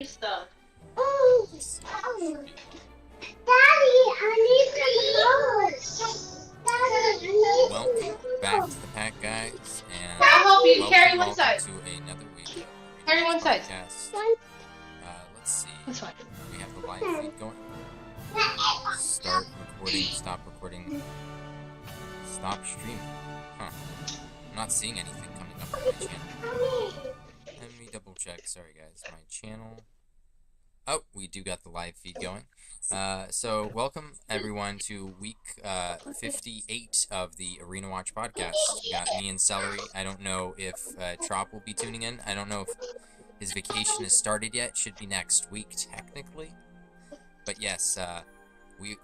stuff. Oh, Daddy, I need some clothes. Welcome back to the pack, guys, and I'll help you. Carry one welcome side. to another week of Carry one side. podcast. Let's see. That's fine. We have the live feed going. Start recording, stop recording, stop streaming. Huh. I'm not seeing anything coming up on my channel. Let me double check. Sorry, guys. My channel. Oh, we do got the live feed going. So welcome everyone to week 58 of the Arena Watch podcast. We got me and Celery. I don't know if Trop will be tuning in. I don't know if his vacation has started yet. Should be next week technically. But yes, we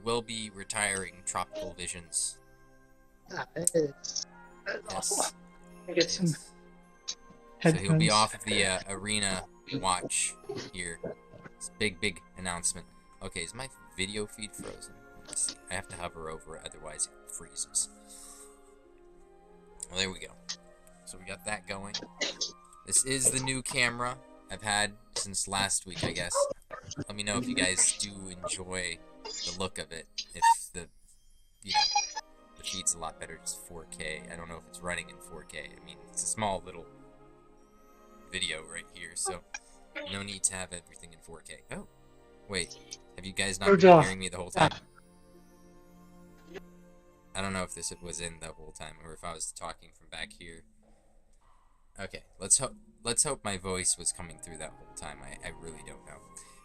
will be retiring TropicalVisions. Yes. I get some So headphones. he'll be off of the Arena Watch here. It's a big announcement. Okay, is my video feed frozen? Let's see. I have to hover over it, otherwise it freezes. Well, there we go. So we got that going. This is the new camera I've had since last week, I guess. Let me know if you guys do enjoy the look of it. If the feed's a lot better, just 4K. I don't know if it's running in 4K. I mean, it's a small little video right here, so no need to have everything in 4K. Oh, wait. Have you guys not been hearing me the whole time? I don't know if this was in the whole time, or if I was talking from back here. Okay, let's hope my voice was coming through that whole time. I really don't know.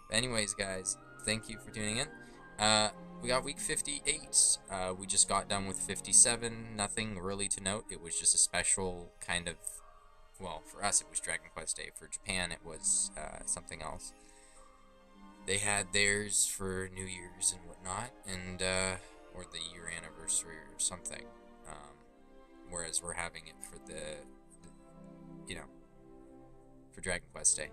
But anyways, guys, thank you for tuning in. We got week 58. We just got done with 57. Nothing really to note. It was just a special kind of... Well, for us it was Dragon Quest Day. For Japan it was something else. They had theirs for New Year's and whatnot, and or the year anniversary or something. Whereas we're having it for for Dragon Quest Day.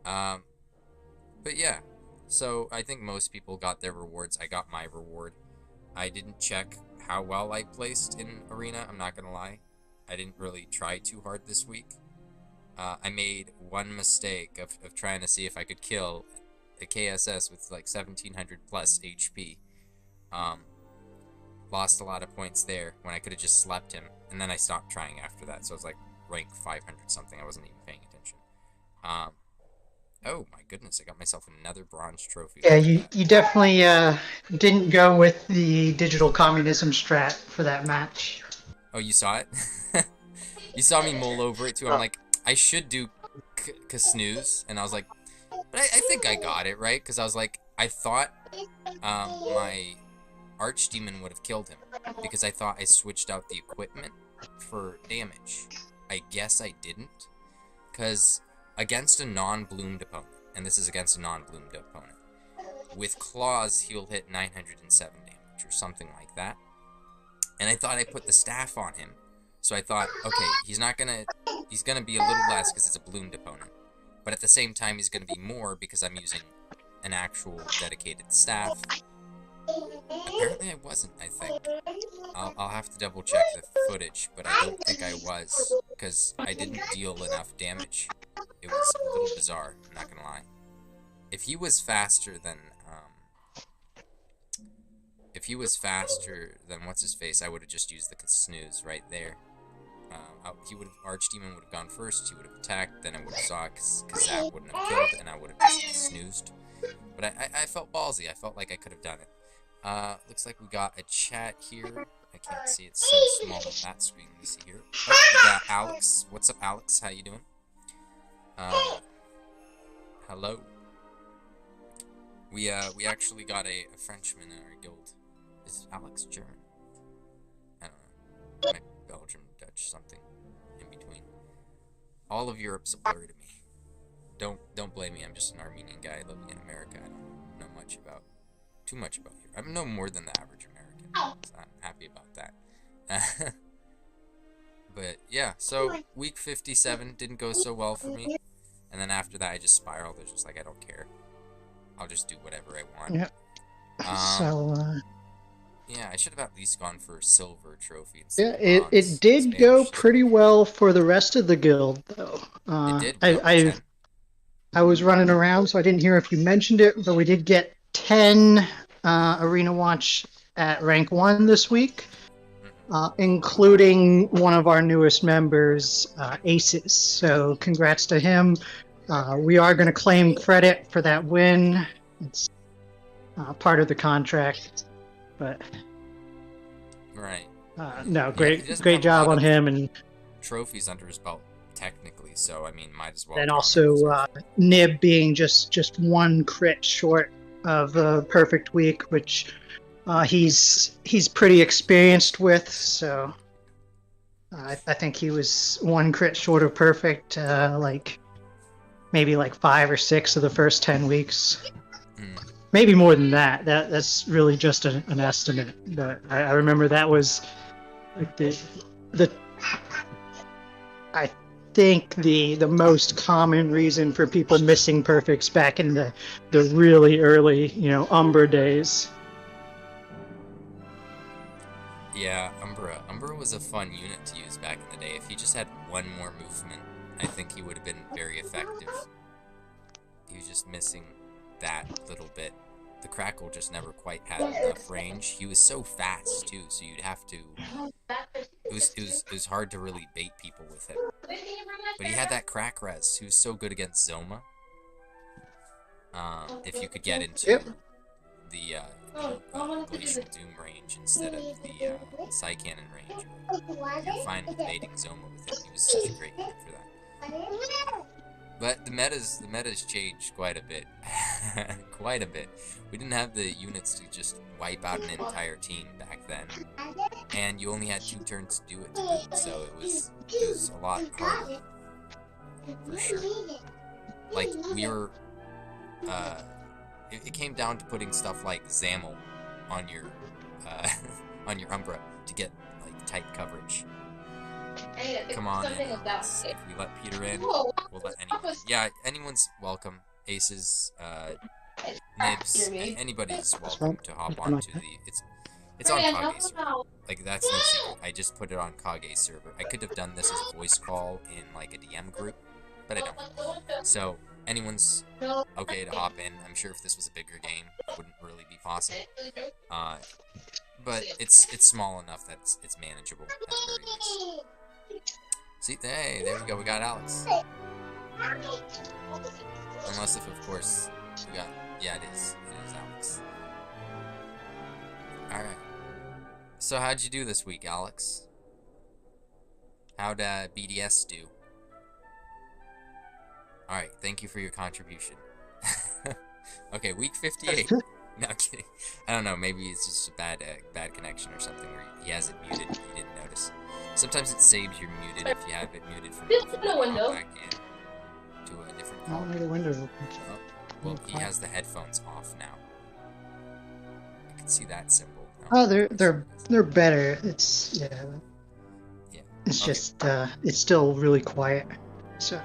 But yeah, so I think most people got their rewards. I got my reward. I didn't check how well I placed in Arena, I'm not gonna lie. I didn't really try too hard this week. I made one mistake of trying to see if I could kill a KSS with like 1700 plus HP. Lost a lot of points there when I could have just slept him, and then I stopped trying after that, so I was like rank 500 something. I wasn't even paying attention. Oh my goodness, I got myself another bronze trophy. Yeah, you definitely didn't go with the digital communism strat for that match. Oh, you saw it? You saw me mull over it too. I'm like, I should do snooze, and I was like, but I think I got it right, because I was like, I thought my Archdemon would have killed him, because I thought I switched out the equipment for damage. I guess I didn't, because against a non-bloomed opponent, and this is against a non-bloomed opponent, with claws he'll hit 907 damage, or something like that. And I thought I put the staff on him, so I thought, okay, he's gonna be a little less because it's a bloomed opponent, but at the same time he's gonna be more because I'm using an actual dedicated staff. Apparently I wasn't, I think. I'll have to double check the footage, but I don't think I was, because I didn't deal enough damage. It was a little bizarre, I'm not gonna lie. If he was faster than what's his face, I would have just used the snooze right there. Archdemon would have gone first. He would have attacked. Then I would have saw Kazap wouldn't have killed, and I would have just snoozed. But I felt ballsy. I felt like I could have done it. Looks like we got a chat here. I can't see. It's so small on that screen. Let me see here. Oh, we got Alex. What's up, Alex? How you doing? Hello. We actually got a Frenchman in our guild. Is Alex German? I don't know. Maybe Belgium, Dutch, something in between. All of Europe's a blur to me. Don't blame me. I'm just an Armenian guy living in America. I don't know too much about Europe. I know more than the average American. So I'm happy about that. But yeah, so week 57 didn't go so well for me. And then after that, I just spiraled. I was just like, I don't care. I'll just do whatever I want. Yep. Yeah, I should have at least gone for silver trophy. Yeah, it did go pretty well for the rest of the guild, though. It did. I was running around, so I didn't hear if you mentioned it, but we did get 10 Arena Watch at rank 1 this week, including one of our newest members, Aces. So congrats to him. We are going to claim credit for that win. It's part of the contract, but Right. no, Yeah, he great doesn't great have a job lot on of him, and trophies under his belt, technically. So I mean, might as well. then count also him as Nib being just one crit short of a perfect week, which he's pretty experienced with. So I think he was one crit short of perfect, like maybe like 5 or 6 of the first 10 weeks. Maybe more than that. That's really just an estimate. But I remember that was like the I think the most common reason for people missing perfects back in the really early, Umbra days. Yeah, Umbra. Umbra was a fun unit to use back in the day. If he just had one more movement, I think he would have been very effective. He was just missing that little bit. The Crackle just never quite had enough range. He was so fast too, so you'd have to. It was hard to really bait people with him. But he had that crack res. He was so good against Zoma. If you could get into the Glacial Doom range instead of the Psy Cannon range, you're fine with baiting Zoma with him. He was such a great unit for that. But the meta's changed quite a bit. Quite a bit. We didn't have the units to just wipe out an entire team back then. And you only had 2 turns to do it to boot, so it was a lot harder. For sure. Like, we were... it came down to putting stuff like Zamel on your on your Umbra to get, like, tight coverage. Come on in. If we let Peter in, we'll let anyone in. Yeah, anyone's welcome. Aces, Nibs, anybody's welcome to hop onto the... It's on Kage server. Like, that's no secret. I just put it on Kage server. I could have done this as a voice call in, like, a DM group, but I don't. So, anyone's okay to hop in. I'm sure if this was a bigger game, it wouldn't really be possible. But it's small enough that it's manageable at the very least. See, hey, there we go. We got Alex. Unless if, of course, we got... Yeah, it is. It is Alex. Alright. So how'd you do this week, Alex? How'd BDS do? Alright, thank you for your contribution. Okay, week 58. No, I'm kidding. I don't know, maybe it's just a bad connection or something, or he has it muted and you didn't notice. Sometimes it saves you're muted if you have it muted from back in to a different call. The windows open. Oh, well, he has the headphones off now. I can see that symbol. Oh, they're better. It's It's okay. just it's still really quiet. So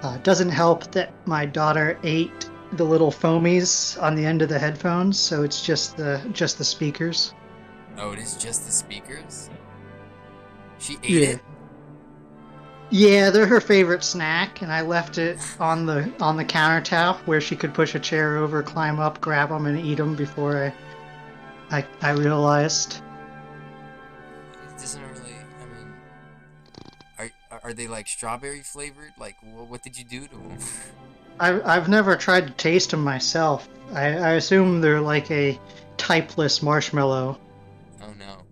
it doesn't help that my daughter ate the little foamies on the end of the headphones, so it's just the speakers. Oh, it is just the speakers? She ate Yeah. it? Yeah, they're her favorite snack, and I left it on the countertop where she could push a chair over, climb up, grab them, and eat them before I realized. It doesn't really, I mean... Are they like strawberry flavored? Like, what did you do to them? I've never tried to taste them myself. I assume they're like a typeless marshmallow. Oh no.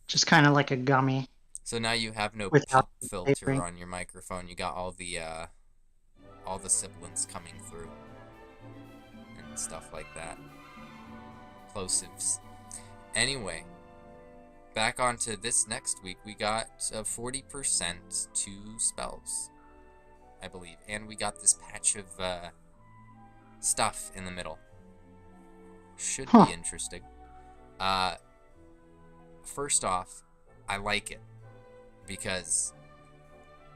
Just kind of like a gummy. So now you have no Without pop filter flavoring. on your microphone. You got all the sibilants coming through and stuff like that. Plosives. Anyway, back onto this next week. We got 40% to spells, I believe, and we got this patch of stuff in the middle. Should be interesting. First off, I like it because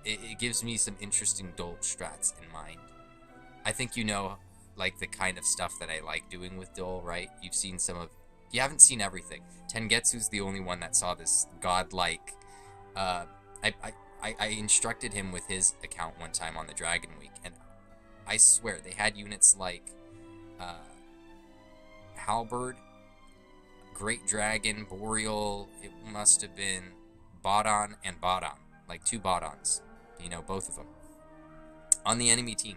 it gives me some interesting Dole strats in mind. I think you know, like, the kind of stuff that I like doing with Dole, right? You've seen some of... You haven't seen everything. Tengetsu's the only one that saw this godlike... I I instructed him with his account one time on the Dragon Week, and I swear they had units like uh, Halberd, Great Dragon, Boreal. It must have been Bodon and Bodon, like 2 Bodons, both of them on the enemy team,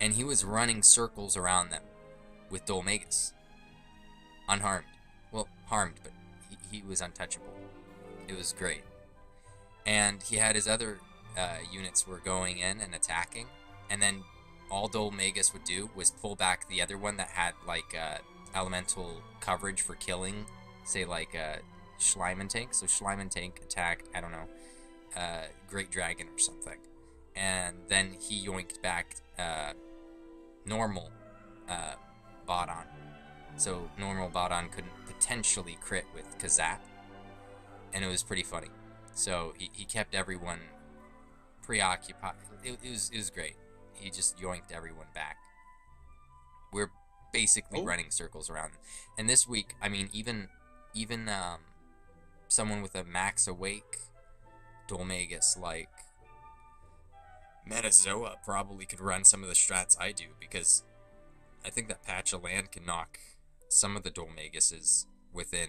and he was running circles around them with Dolmagus, unharmed. Well, harmed, but he was untouchable. It was great. And he had his other units were going in and attacking, and then all Dolmagus would do was pull back the other one that had like elemental coverage for killing, say like Schleiman Tank. So Schleiman Tank attacked, I don't know, Great Dragon or something, and then he yoinked back normal Bodon. So normal Bodon couldn't potentially crit with Kazap, and it was pretty funny. So he kept everyone preoccupied. It was great. He just yoinked everyone back. We're basically running circles around them. And this week, I mean, even someone with a max awake Dolmagus like Metazoa probably could run some of the strats I do, because I think that patch of land can knock some of the Dolmaguses within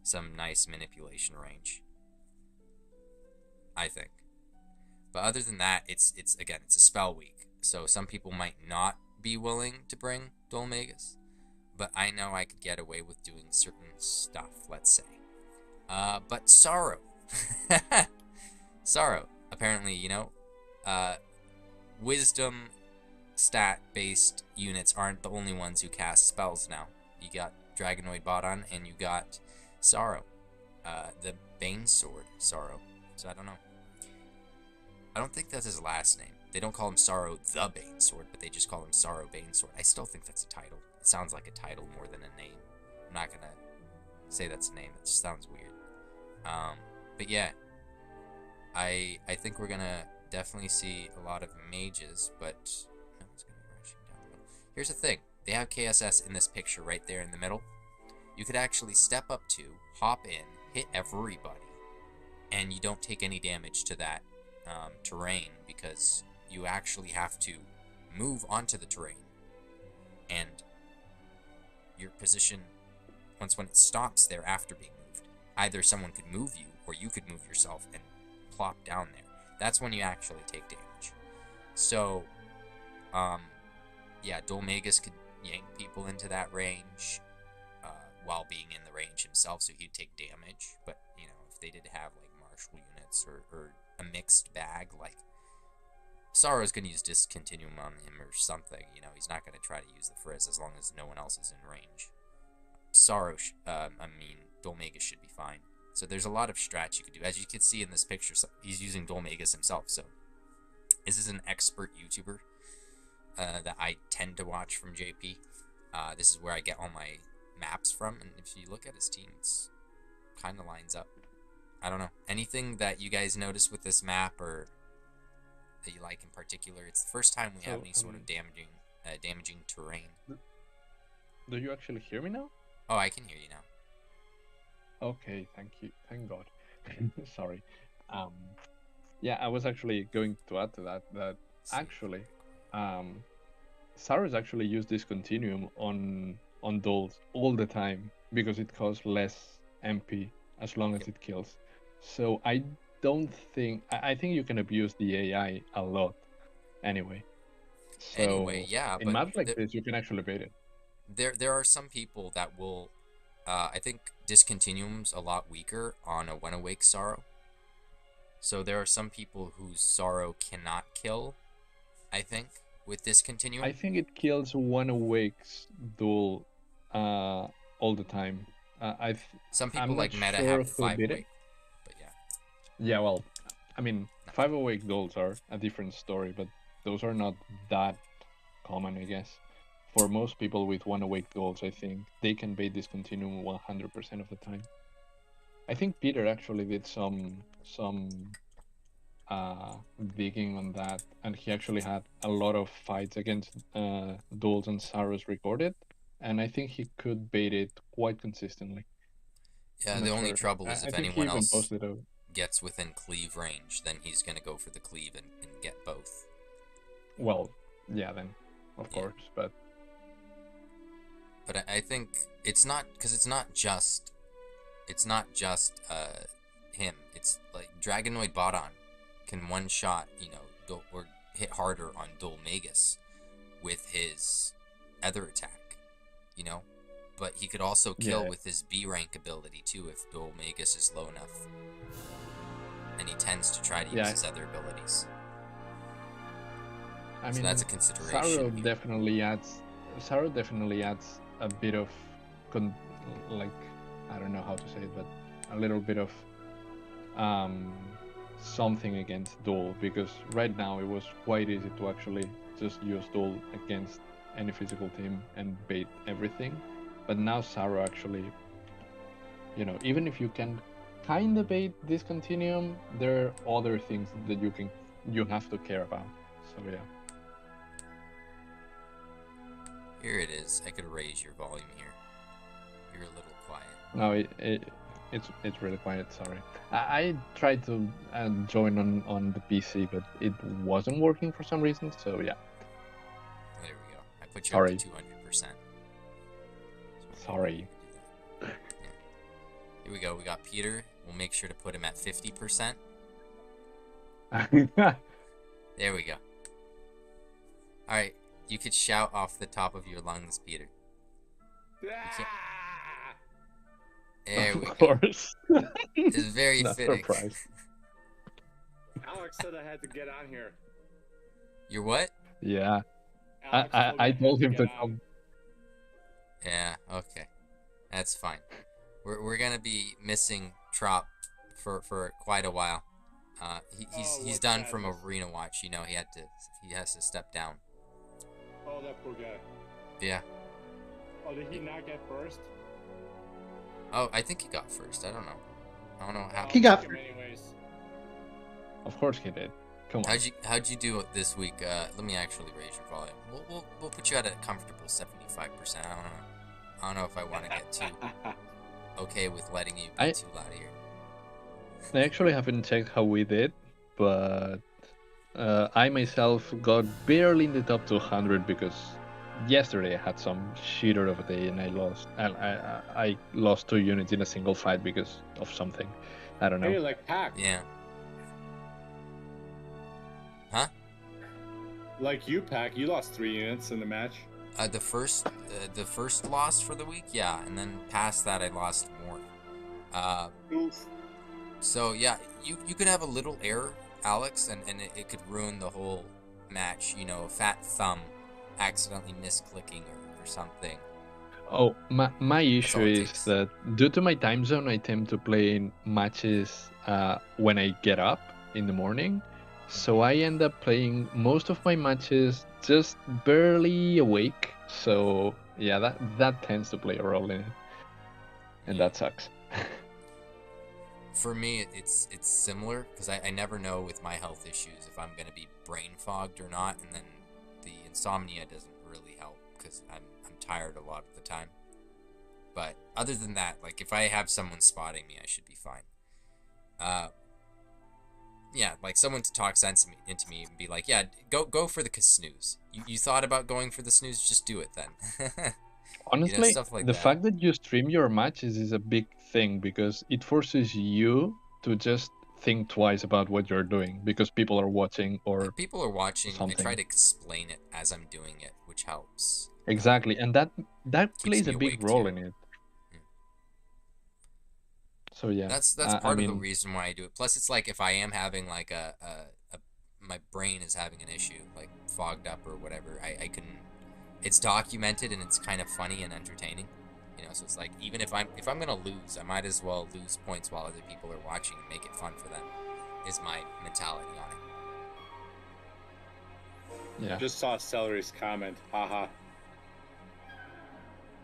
some nice manipulation range, I think. But other than that, it's a spell week, so some people might not be willing to bring Dolmagus, but I know I could get away with doing certain stuff, let's say. But Sorrow. Sorrow, apparently, wisdom stat-based units aren't the only ones who cast spells now. You got Dragonoid Bodon, and you got Sorrow. The Bane Sword Sorrow. So I don't know. I don't think that's his last name. They don't call him Sorrow the Bane Sword, but they just call him Sorrow Bane Sword. I still think that's a title. It sounds like a title more than a name. I'm not gonna say that's a name. It just sounds weird. But yeah, I think we're gonna definitely see a lot of mages, but no one's gonna be rushing down the middle. Here's the thing: they have KSS in this picture right there in the middle. You could actually step up to, hop in, hit everybody, and you don't take any damage to that terrain, because you actually have to move onto the terrain, and your position, when it stops there after being moved, either someone could move you or you could move yourself and plop down there. That's when you actually take damage. So yeah, Dolmagus could yank people into that range while being in the range himself, so he'd take damage. But if they did have like martial units or a mixed bag, like Sorrow's gonna use Discontinuum on him or something. He's not gonna try to use the Frizz as long as no one else is in range. Dolmagus should be fine. So there's a lot of strats you could do. As you can see in this picture, he's using Dolmagus himself. So this is an expert YouTuber that I tend to watch from JP. This is where I get all my maps from, and if you look at his team, it's kind of lines up. I don't know. Anything that you guys notice with this map or that you like in particular? It's the first time we have any sort of damaging terrain. Do you actually hear me now? Oh, I can hear you now. Okay, thank you. Thank God. Sorry. Yeah, I was actually going to add to that actually, Saras actually used Discontinuum on dolls all the time because it costs less MP as long as it kills. So I don't think I think you can abuse the AI a lot anyway. So anyway, yeah, in maps like this you can actually bait it. There are some people that will I think Discontinuum's a lot weaker on a When Awake Sorrow. So there are some people whose Sorrow cannot kill, I think, with Discontinuum. I think it kills When Awake's duel all the time. Some people like meta have 5 awake, but yeah. Yeah, well, I mean, 5 awake duels are a different story, but those are not that common, I guess. For most people with 1 awake duels, I think they can bait Discontinuum 100% of the time. I think Peter actually did some digging on that, and he actually had a lot of fights against duels and Saros recorded, and I think he could bait it quite consistently. Yeah, the only trouble is if anyone else gets within cleave range, then he's gonna go for the cleave and get both. Well, yeah, then, of Yeah. course, but I think it's not, because it's not just him. It's like Dragonoid Bodon can one shot, or hit harder on Dolmagus with his other attack, but he could also kill Yeah. with his B rank ability too if Dolmagus is low enough, and he tends to try to use Yeah. his other abilities. I So mean, that's a consideration. Saro here. definitely adds a bit of like, I don't know how to say it, but a little bit of something against Duel, because right now it was quite easy to actually just use Duel against any physical team and bait everything. But now Saro actually, even if you can kind of bait this continuum, there are other things that you have to care about. So yeah. Here it is. I could raise your volume here. You're a little quiet. No, it's really quiet. Sorry, I tried to join on the PC, but it wasn't working for some reason. So yeah, There we go. I put you Sorry. up to 200%. sorry. Yeah. Here we go. We got Peter. We'll make sure to put him at 50%. There we go. All right. You could shout off the top of your lungs, Peter. There we Of go. course. It's very Not fitting. surprised. Alex said I had to get on here. You're what? Yeah, Alex told me I had told him to get on. come. Yeah. Okay. That's fine. We're gonna be missing Trop for quite a while. He's what done from sadness. Arena Watch. He has to step down. Oh, that poor guy. Yeah. Oh, did he not get first? Oh, I think he got first. I don't know how. He got Pick him anyways. Of course he did. Come on. How'd you do it this week? Let me actually raise your volume. We'll put you at a comfortable 75%. I don't know if I want to get too okay with letting you be too loud here. I actually haven't checked how we did, but I myself got barely in the top 200 because yesterday I had some shitter of a day and I lost. I lost 2 units in a single fight because of something. I don't know. Hey, like Pac. Yeah. Huh? Like you, Pac. You lost 3 units in the match. The first loss for the week, yeah, and then past that I lost more. Oof. So yeah, you could have a little error, Alex, and it could ruin the whole match. A fat thumb accidentally misclicking or something. Oh, my issue all it is takes. that due to my time zone, I tend to play in matches when I get up in the morning. So I end up playing most of my matches just barely awake. So yeah, that tends to play a role in it, and that sucks. For me, it's similar because I never know with my health issues if I'm gonna be brain fogged or not, and then the insomnia doesn't really help because I'm tired a lot of the time. But other than that, like if I have someone spotting me, I should be fine. Yeah, like someone to talk sense into me and be like, yeah, go for the snooze. You thought about going for the snooze, just do it then. Honestly, stuff like the that. fact that you stream your matches is a big thing because it forces you to just think twice about what you're doing because people are watching or If people are watching, I something. try to explain it as I'm doing it, which helps. Exactly, and that plays me a big awake, role too. in it. So yeah, That's I part of the mean, reason why I do it. Plus, it's like if I am having like my brain is having an issue, like fogged up or whatever, I can. It's documented and it's kind of funny and entertaining, So it's like even if I'm gonna lose, I might as well lose points while other people are watching and make it fun for them. Is my mentality on it. yeah. Just saw Celery's comment. Haha.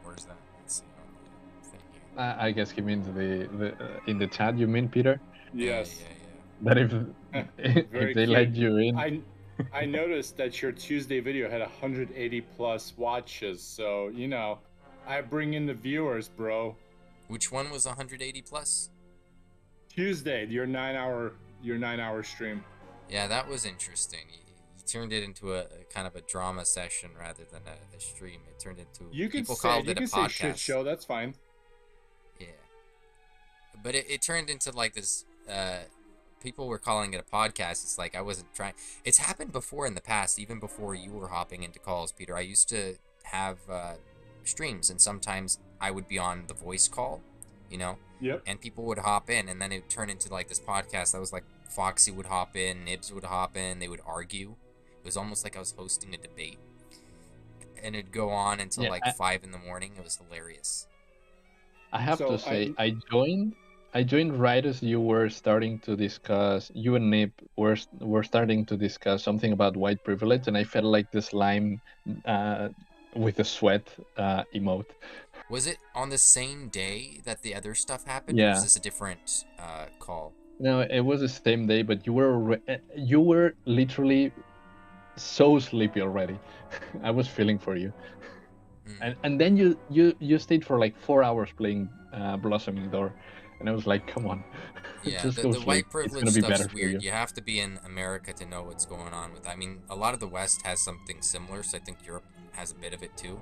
Where's that? Let's see on the thing here. I guess he means the in the chat. You mean Peter? Yes. Yeah. That if Very if they cute. let you in, I noticed that your Tuesday video had 180 plus watches, so I bring in the viewers, bro. Which one was 180 plus? Tuesday, your 9-hour stream. Yeah, that was interesting. You turned it into a kind of a drama session rather than a stream. It turned into You can people say called you it a can say shit podcast. show. That's fine. Yeah, but it turned into like this. People were calling it a podcast. It's like I wasn't trying. It's happened before in the past, even before you were hopping into calls, Peter. I used to have streams, and sometimes I would be on the voice call, you know, Yep. and people would hop in, and then it would turn into like this podcast that was like Foxy would hop in, Nibs would hop in, they would argue. It was almost like I was hosting a debate, and it'd go on until Yeah, like 5 in the morning. It was hilarious. I have So to say, I joined right as you were starting to discuss. You and Nip were starting to discuss something about white privilege, and I felt like the slime with the sweat emote. Was it on the same day that the other stuff happened, or Yeah. was this a different call? No, it was the same day, but you were literally so sleepy already. I was feeling for you. And then you stayed for like 4 hours playing Blossoming Door, and I was like, come on, Yeah, just the go white sleep. It's privilege gonna be stuff's better for weird. you. You have to be in America to know what's going on with. I mean, a lot of the West has something similar, so I think Europe has a bit of it too.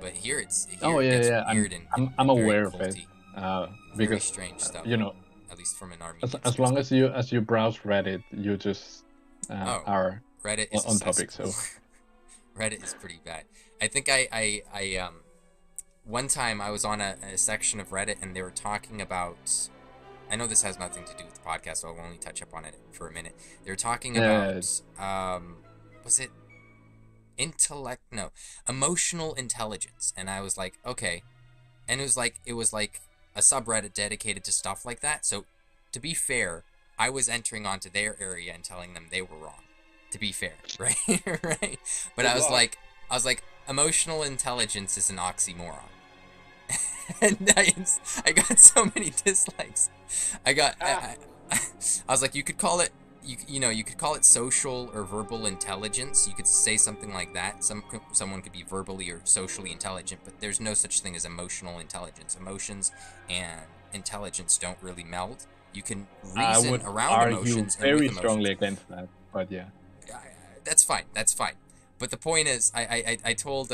But here it Oh gets yeah. weird I'm and very aware of it culty. Very because strange stuff. you know, At least from an army. as long as you browse Reddit, you just Oh, are Reddit is on topic. So Reddit is pretty bad. I think I one time I was on a section of Reddit and they were talking about. I know this has nothing to do with the podcast, so I'll only touch up on it for a minute. They were talking about was it emotional intelligence, and I was like, okay, and it was like a subreddit dedicated to stuff like that. So to be fair, I was entering onto their area and telling them they were wrong. To be fair, right? Right? But I was like, emotional intelligence is an oxymoron. And I got so many dislikes. I was like, you could call it, you could call it social or verbal intelligence. You could say something like that. Someone could be verbally or socially intelligent, but there's no such thing as emotional intelligence. Emotions and intelligence don't really meld. You can I reason would around argue emotions and very with emotions. strongly against that. But yeah, That's fine. That's fine. But the point is, I told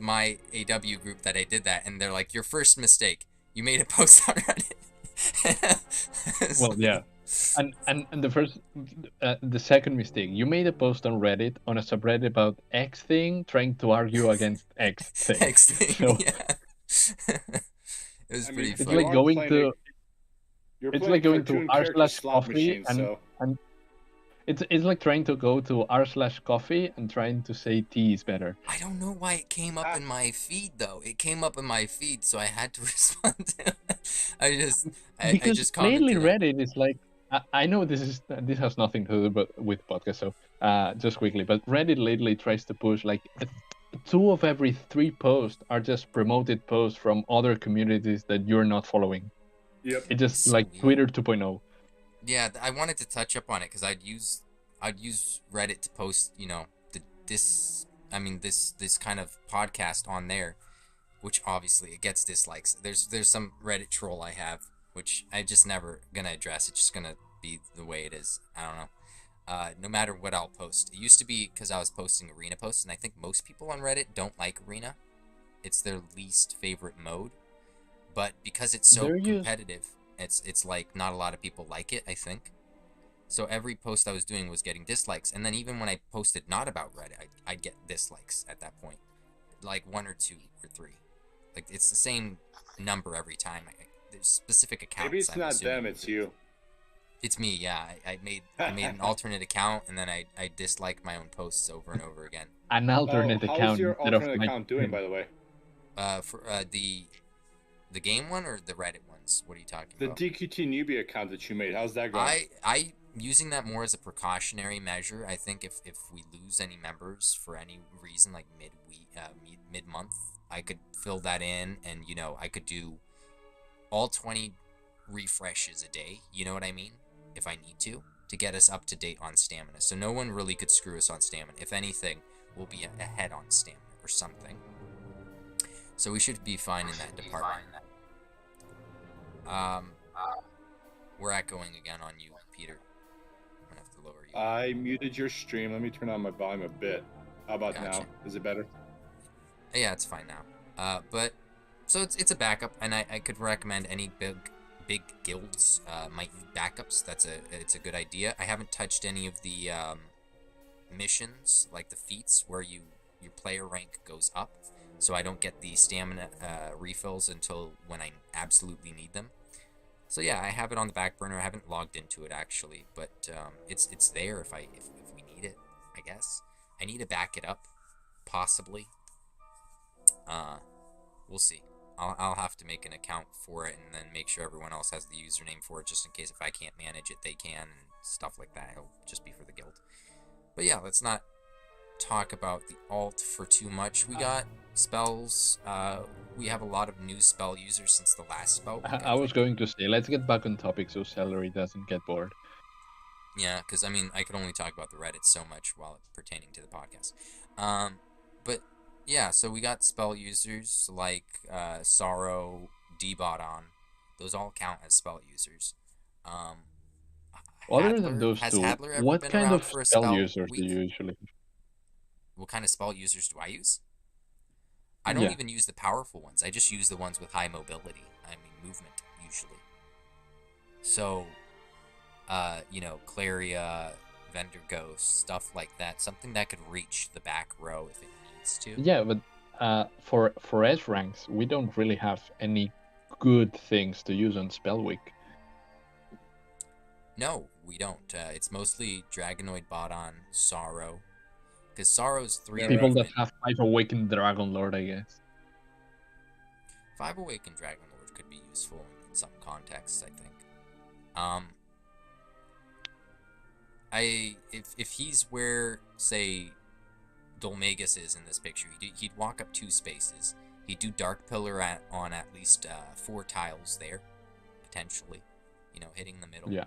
my AW group that I did that, and they're like, "Your first mistake. You made a post on Reddit." well, yeah. And the second mistake, you made a post on Reddit on a subreddit about X thing, trying to argue against X thing. Next thing, So yeah. It was pretty it's funny. like going to You're it's playing like going to cartoon r character slash slot coffee machine, and so and it's like trying to go to r slash coffee and trying to say tea is better. I don't know why it came up in my feed though. It came up in my feed, so I had to respond to it. I Because just mainly commented. Reddit is like I know this has nothing to do but with podcast, so just quickly, but Reddit lately tries to push like 2 of every 3 posts are just promoted posts from other communities that you're not following. yep. It's just So like weird. Twitter 2.0. Yeah, I wanted to touch up on it because I'd use Reddit to post, this kind of podcast on there, which obviously it gets dislikes. There's some Reddit troll I have, which I just never gonna address. It's just gonna be the way it is. I don't know. No matter what I'll post. It used to be because I was posting arena posts, and I think most people on Reddit don't like arena. It's their least favorite mode. But because it's so They're used- competitive, it's like not a lot of people like it, I think. So every post I was doing was getting dislikes, and then even when I posted not about Reddit, I'd get dislikes at that point, like 1 or 2 or 3. Like it's the same number every time. There's specific accounts. Maybe it's I'm not assuming. them, it's you. It's me, yeah. I made an alternate account, and then I disliked my own posts over and over again. An alternate How's account your instead of alternate my account doing, by the way? For the game one or the Reddit ones? What are you talking The about? DQT newbie account that you made, how's that going? I using that more as a precautionary measure. I think if we lose any members for any reason, like mid month, I could fill that in, and I could do all 20 refreshes a day. You know what I mean? If I need to get us up to date on stamina. So no one really could screw us on stamina. If anything, we'll be ahead on stamina or something. So we should be fine in that department. We're echoing again on you, Peter. I'm gonna have to lower you. I muted your stream. Let me turn on my volume a bit. How about Gotcha. now? Is it better? Yeah, it's fine now. But so it's a backup, and I could recommend any big guilds might need backups. It's a good idea. I haven't touched any of the missions, like the feats where your player rank goes up, so I don't get the stamina refills until when I absolutely need them. So yeah, I have it on the back burner. I haven't logged into it actually, but it's there if we need it, I guess. I need to back it up, possibly. We'll see. I'll have to make an account for it and then make sure everyone else has the username for it, just in case if I can't manage it, they can, and stuff like that. It'll just be for the guild. But yeah, let's not talk about the alt for too much. We got spells. We have a lot of new spell users since the last spell. I was going to say, let's get back on topic so Celery doesn't get bored. Yeah, because, I mean, I could only talk about the Reddit so much while it's pertaining to the podcast. But, yeah, so we got spell users like Sorrow, Dbot. Those all count as spell users. Other than those has two, Hadler ever what been kind around of for a spell spell users do week? you usually? What kind of spell users do I use? I don't Yeah. even use the powerful ones. I just use the ones with high mobility. I mean, movement, usually. So, you know, Claria, Vendor Ghost, stuff like that. Something that could reach the back row if it needs to. Yeah, but for S ranks, we don't really have any good things to use on Spell Week. No, we don't. It's mostly Dragonoid Bot Sorrow. Because Sorrow's 3 People movement. that have 5 Awakened Dragon Lord, I guess. 5 Awakened Dragon Lord could be useful in some contexts, I think. If he's where, say, Dolmagus is in this picture, he'd walk up 2 spaces. He'd do Dark Pillar on at least 4 tiles there, potentially. You know, hitting the middle. Yeah.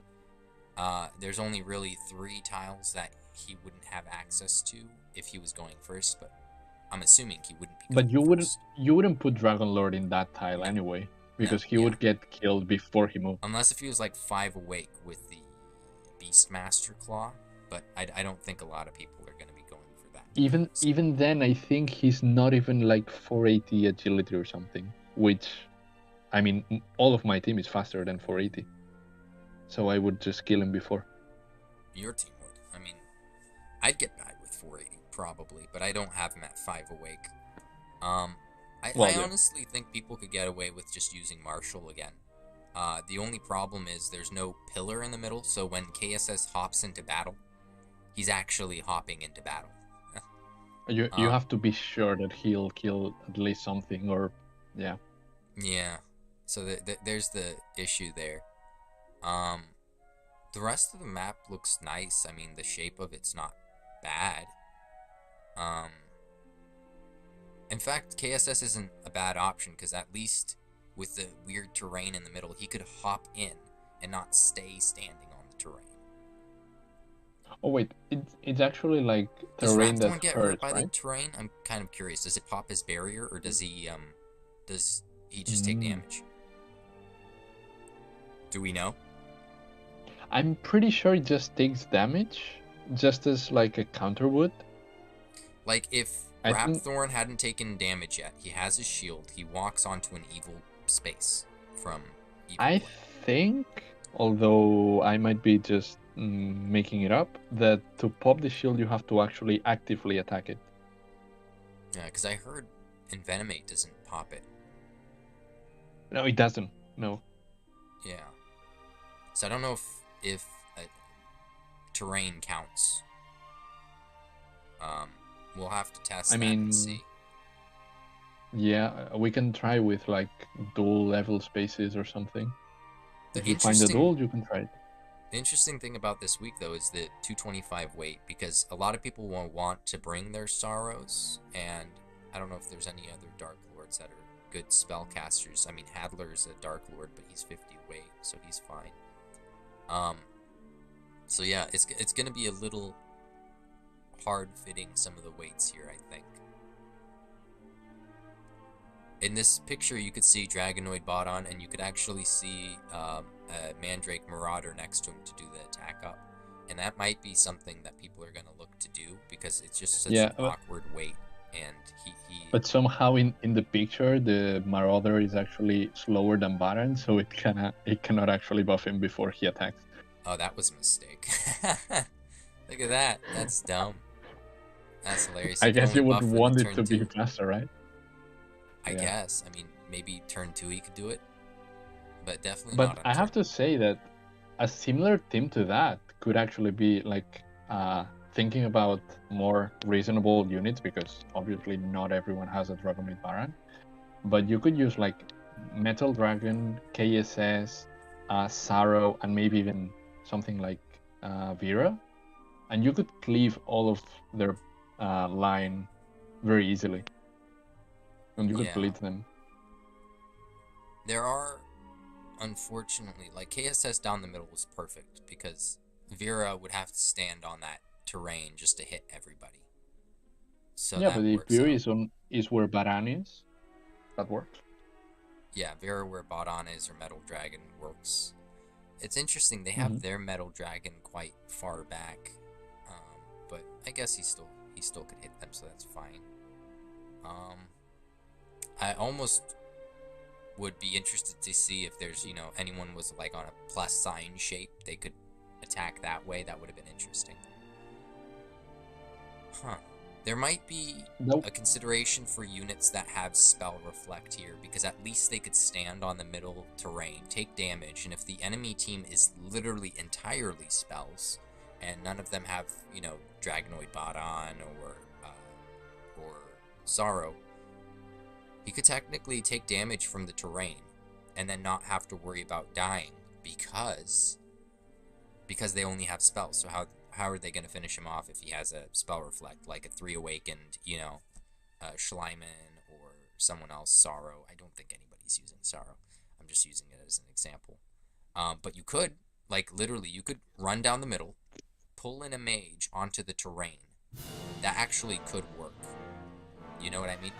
There's only really 3 tiles that he wouldn't have access to if he was going first, but I'm assuming he wouldn't be going But first. you wouldn't put Dragon Lord in that tile anyway, because he would get killed before he moved. Unless if he was like 5 awake with the Beastmaster Claw, but I don't think a lot of people are going to be going for that. Even then, I think he's not even like 480 agility or something, which, I mean, all of my team is faster than 480. So I would just kill him before. Your team would. I mean, I'd get by with 480 probably, but I don't have him at 5 awake. I honestly think people could get away with just using Marshall again. The only problem is there's no pillar in the middle, so when KSS hops into battle, he's actually hopping into battle. You have to be sure that he'll kill at least something, or yeah. Yeah, so there's the issue there. The rest of the map looks nice. I mean, the shape of it's not bad. In fact, KSS isn't a bad option, because at least with the weird terrain in the middle, he could hop in and not stay standing on the terrain. Oh wait, it's actually like Does terrain Rapthorn that get hurts, hurt by right? the terrain? I'm kind of curious. Does it pop his barrier, or does he just take damage? Do we know? I'm pretty sure it just takes damage, just as like a counter would. Like, if Rapthorn hadn't taken damage yet, he has his shield, he walks onto an evil space from evil I play. think, although I might be just making it up, that to pop the shield you have to actually actively attack it. Yeah, because I heard Envenomate doesn't pop it. No, it doesn't. No. Yeah. So I don't know if terrain counts. We'll have to test that and see. Yeah, we can try with like dual level spaces or something. If you find a dual, you can try it. The interesting thing about this week, though, is the 225 weight, because a lot of people will want to bring their Sorrows, and I don't know if there's any other Dark Lords that are good spellcasters. I mean, Hadler's a Dark Lord, but he's 50 weight, so he's fine. So yeah, it's gonna be a little hard fitting some of the weights here, I think. In this picture, you could see Dragonoid Bot, and you could actually see a a Mandrake Marauder next to him to do the attack up. And that might be something that people are going to look to do because it's just such Yeah, an awkward wait. And he But somehow in the picture, the Marauder is actually slower than Baron, so it cannot actually buff him before he attacks. Oh, that was a mistake. Look at that. That's dumb. That's hilarious. I He can guess only you would buff in want it turn to be 2. faster, right? I Yeah. guess. I mean, maybe turn 2 he could do it, but definitely But not on I have turn to say that a similar team to that could actually be like thinking about more reasonable units, because obviously not everyone has a Dragonite Baron. But you could use like Metal Dragon, KSS, Sorrow, and maybe even something like Vera, and you could cleave all of their line very easily, and you could Yeah. bleed them. There are, unfortunately, like KSS down the middle was perfect because Vera would have to stand on that terrain just to hit everybody. So Yeah, that but if works Vera out. is where Baran is, that works. Yeah, Vera where Bodon is or Metal Dragon works. It's interesting, they have their Metal Dragon quite far back, but I guess he still could hit them, so that's fine. I almost would be interested to see if there's, you know, anyone was like on a plus sign shape, they could attack that way. That would have been interesting. Huh. There might be Nope. a consideration for units that have Spell Reflect here, because at least they could stand on the middle terrain, take damage, and if the enemy team is literally entirely spells, and none of them have, you know, Dragonoid Bodon or Sorrow, he could technically take damage from the terrain, and then not have to worry about dying, because they only have spells. So how are they going to finish him off if he has a Spell Reflect, like a 3 Awakened, you know, Schleiman or someone else, Sorrow? I don't think anybody's using Sorrow. I'm just using it as an example. But you could, like, literally, you could run down the middle, pull in a mage onto the terrain. That actually could work. You know what I mean?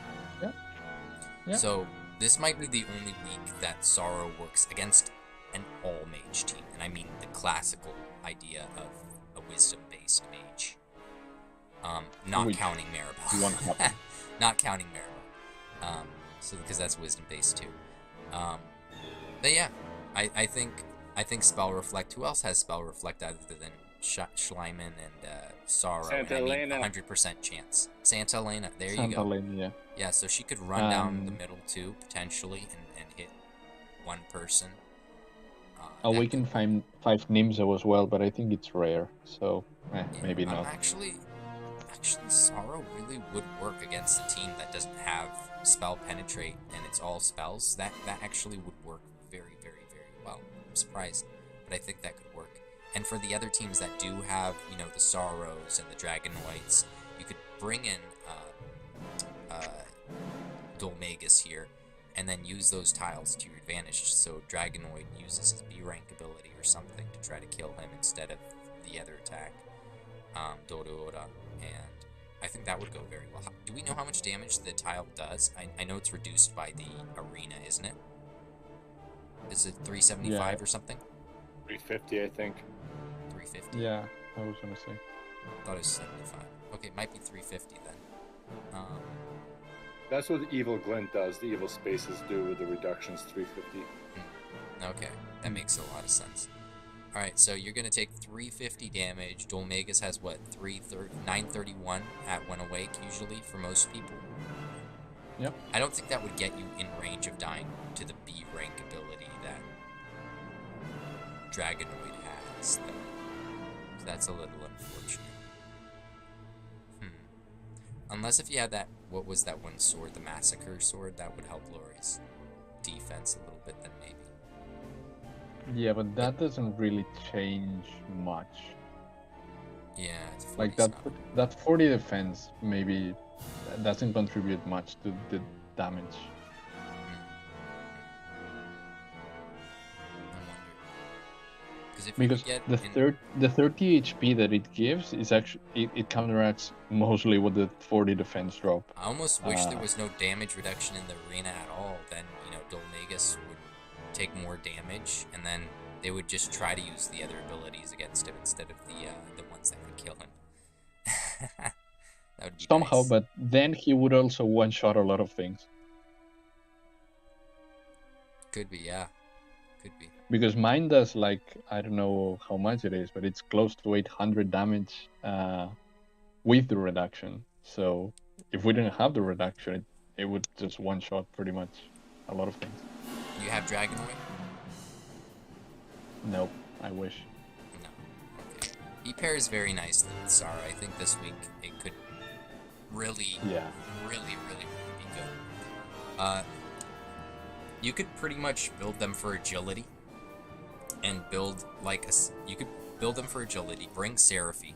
Yeah. So, this might be the only week that Sorrow works against an all-mage team. And I mean the classical idea of a wisdom-based mage. Not Which counting won't Maribel. happen. Not counting Maribel. So because that's wisdom-based too. But yeah, I think Spell Reflect. Who else has Spell Reflect other than Schleiman and Sorrow? Santa and I mean, Elena. 100% chance. Santa Elena. There you Santa go. Lane, yeah. Yeah, so she could run down the middle too, potentially, and hit one person. Awaken 5 Nimzo as well, but I think it's rare, so maybe not. Actually, Sorrow really would work against a team that doesn't have Spell Penetrate and it's all spells. That actually would work very, very, very well. I'm surprised, but I think that could work. And for the other teams that do have, you know, the Sorrows and the Dragonoids, you could bring in Dolmagus here, and then use those tiles to your advantage. So Dragonoid uses his B rank ability or something to try to kill him instead of the other attack, Dodoora, and I think that would go very well. Do we know how much damage the tile does? I know it's reduced by the arena, isn't it? Is it 375 or something? 350, I think. 350? Yeah, I was gonna say. I thought it was 75. Okay, it might be 350 then. That's what the Evil Glint does. The Evil Spaces do with the reductions 350. Okay, that makes a lot of sense. Alright, so you're going to take 350 damage. Dolmagus has what, 931 at 1 awake usually for most people? Yep. I don't think that would get you in range of dying to the B rank ability that Dragonoid has, though. So that's a little unfortunate. Unless if you had that, what was that one sword, the Massacre sword, that would help Lori's defense a little bit, then maybe. Yeah, but that doesn't really change much. Yeah, it's Like 40's that, not- that 40 defense maybe doesn't contribute much to the damage. Because the 30 HP that it gives is actually it counteracts mostly with the 40 defense drop. I almost wish there was no damage reduction in the arena at all. Then, you know, Dolmagus would take more damage, and then they would just try to use the other abilities against him instead of the ones that would kill him. That would be Somehow, nice. but then he would also one-shot a lot of things. Could be, yeah. Could be. Because mine does, like, I don't know how much it is, but it's close to 800 damage with the reduction. So if we didn't have the reduction, it would just one-shot pretty much a lot of things. You have Dragonoid? Nope, I wish. No. Okay. He pairs very nicely with Sara. I think this week it could really, Yeah. really be good. You could pretty much build them for agility, and build like you could build them for agility, bring Seraphy,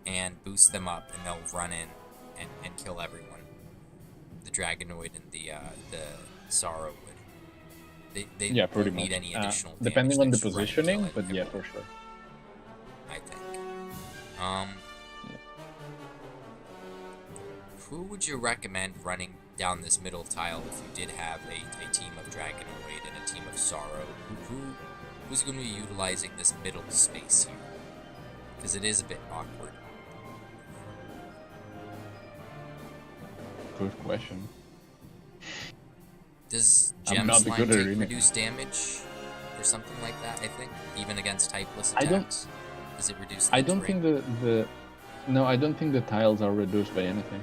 and boost them up, and they'll run in and kill everyone. The Dragonoid and the Sara would. They Yeah, pretty don't need much. any additional damage, Depending they on the just run and kill positioning, but yeah, everyone, for sure. I think. Who would you recommend running down this middle tile if you did have a team of Dragonoid and a team of Sorrow? Who's going to be utilizing this middle space here? Because it is a bit awkward. Good question. Does I'm Gem not Slime good at take reading. reduced damage or something like that? I think even against typeless I don't- attacks. Does it reduce? I the don't terrain? think no, I don't think the tiles are reduced by anything.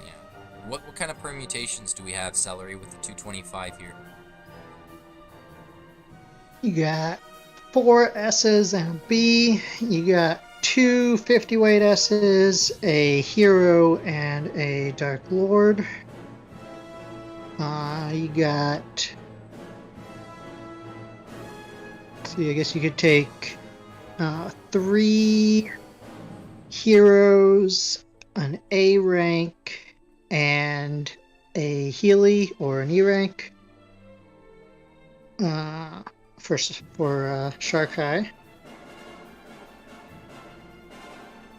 Yeah. What kind of permutations do we have, Celery, with the 225 here? You got 4 S's and a B. You got 2 50-weight S's, a hero, and a Dark Lord. You got... See, I guess you could take 3 heroes, an A rank, and a Healy or an E rank. For Shark Eye.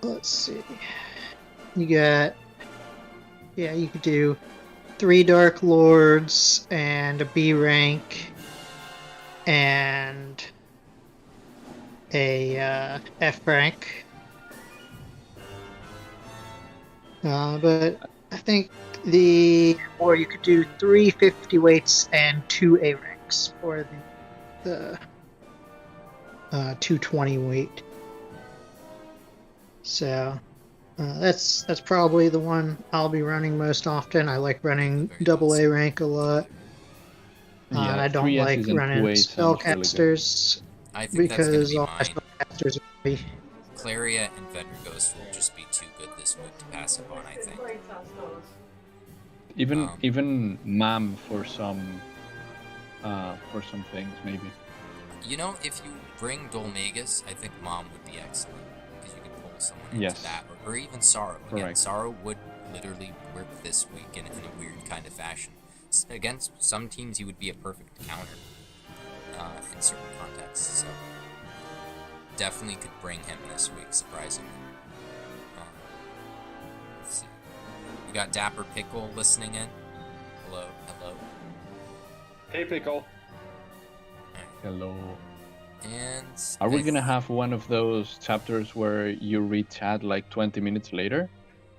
Let's see. You got, yeah, you could do 3 Dark Lords and a B rank and a F rank. But I think or you could do 3 50 weights and 2 A ranks for the 220 weight. So that's probably the one I'll be running most often. I like running double A rank a lot. Yeah, and I don't 3 like S's and running 2 A's sounds really good. spellcasters I think that's going to because be all my mine. spellcasters are heavy. Claria and Vendor Ghost will just be too good this week to pass up on, I think. Even MAM for some things maybe. You know, if you bring Dolmagus, I think Mom would be excellent. Because you could pull someone into Yes. that. Or even Sorrow. Again, Correct. Sorrow would literally work this week in a weird kind of fashion. Against some teams, he would be a perfect counter in certain contexts. So, definitely could bring him this week, surprisingly. Let's see. We got Dapper Pickle listening in. Hello. Hey, Pickle. Hello. And Are we I gonna have one of those chapters where you read chat like 20 minutes later?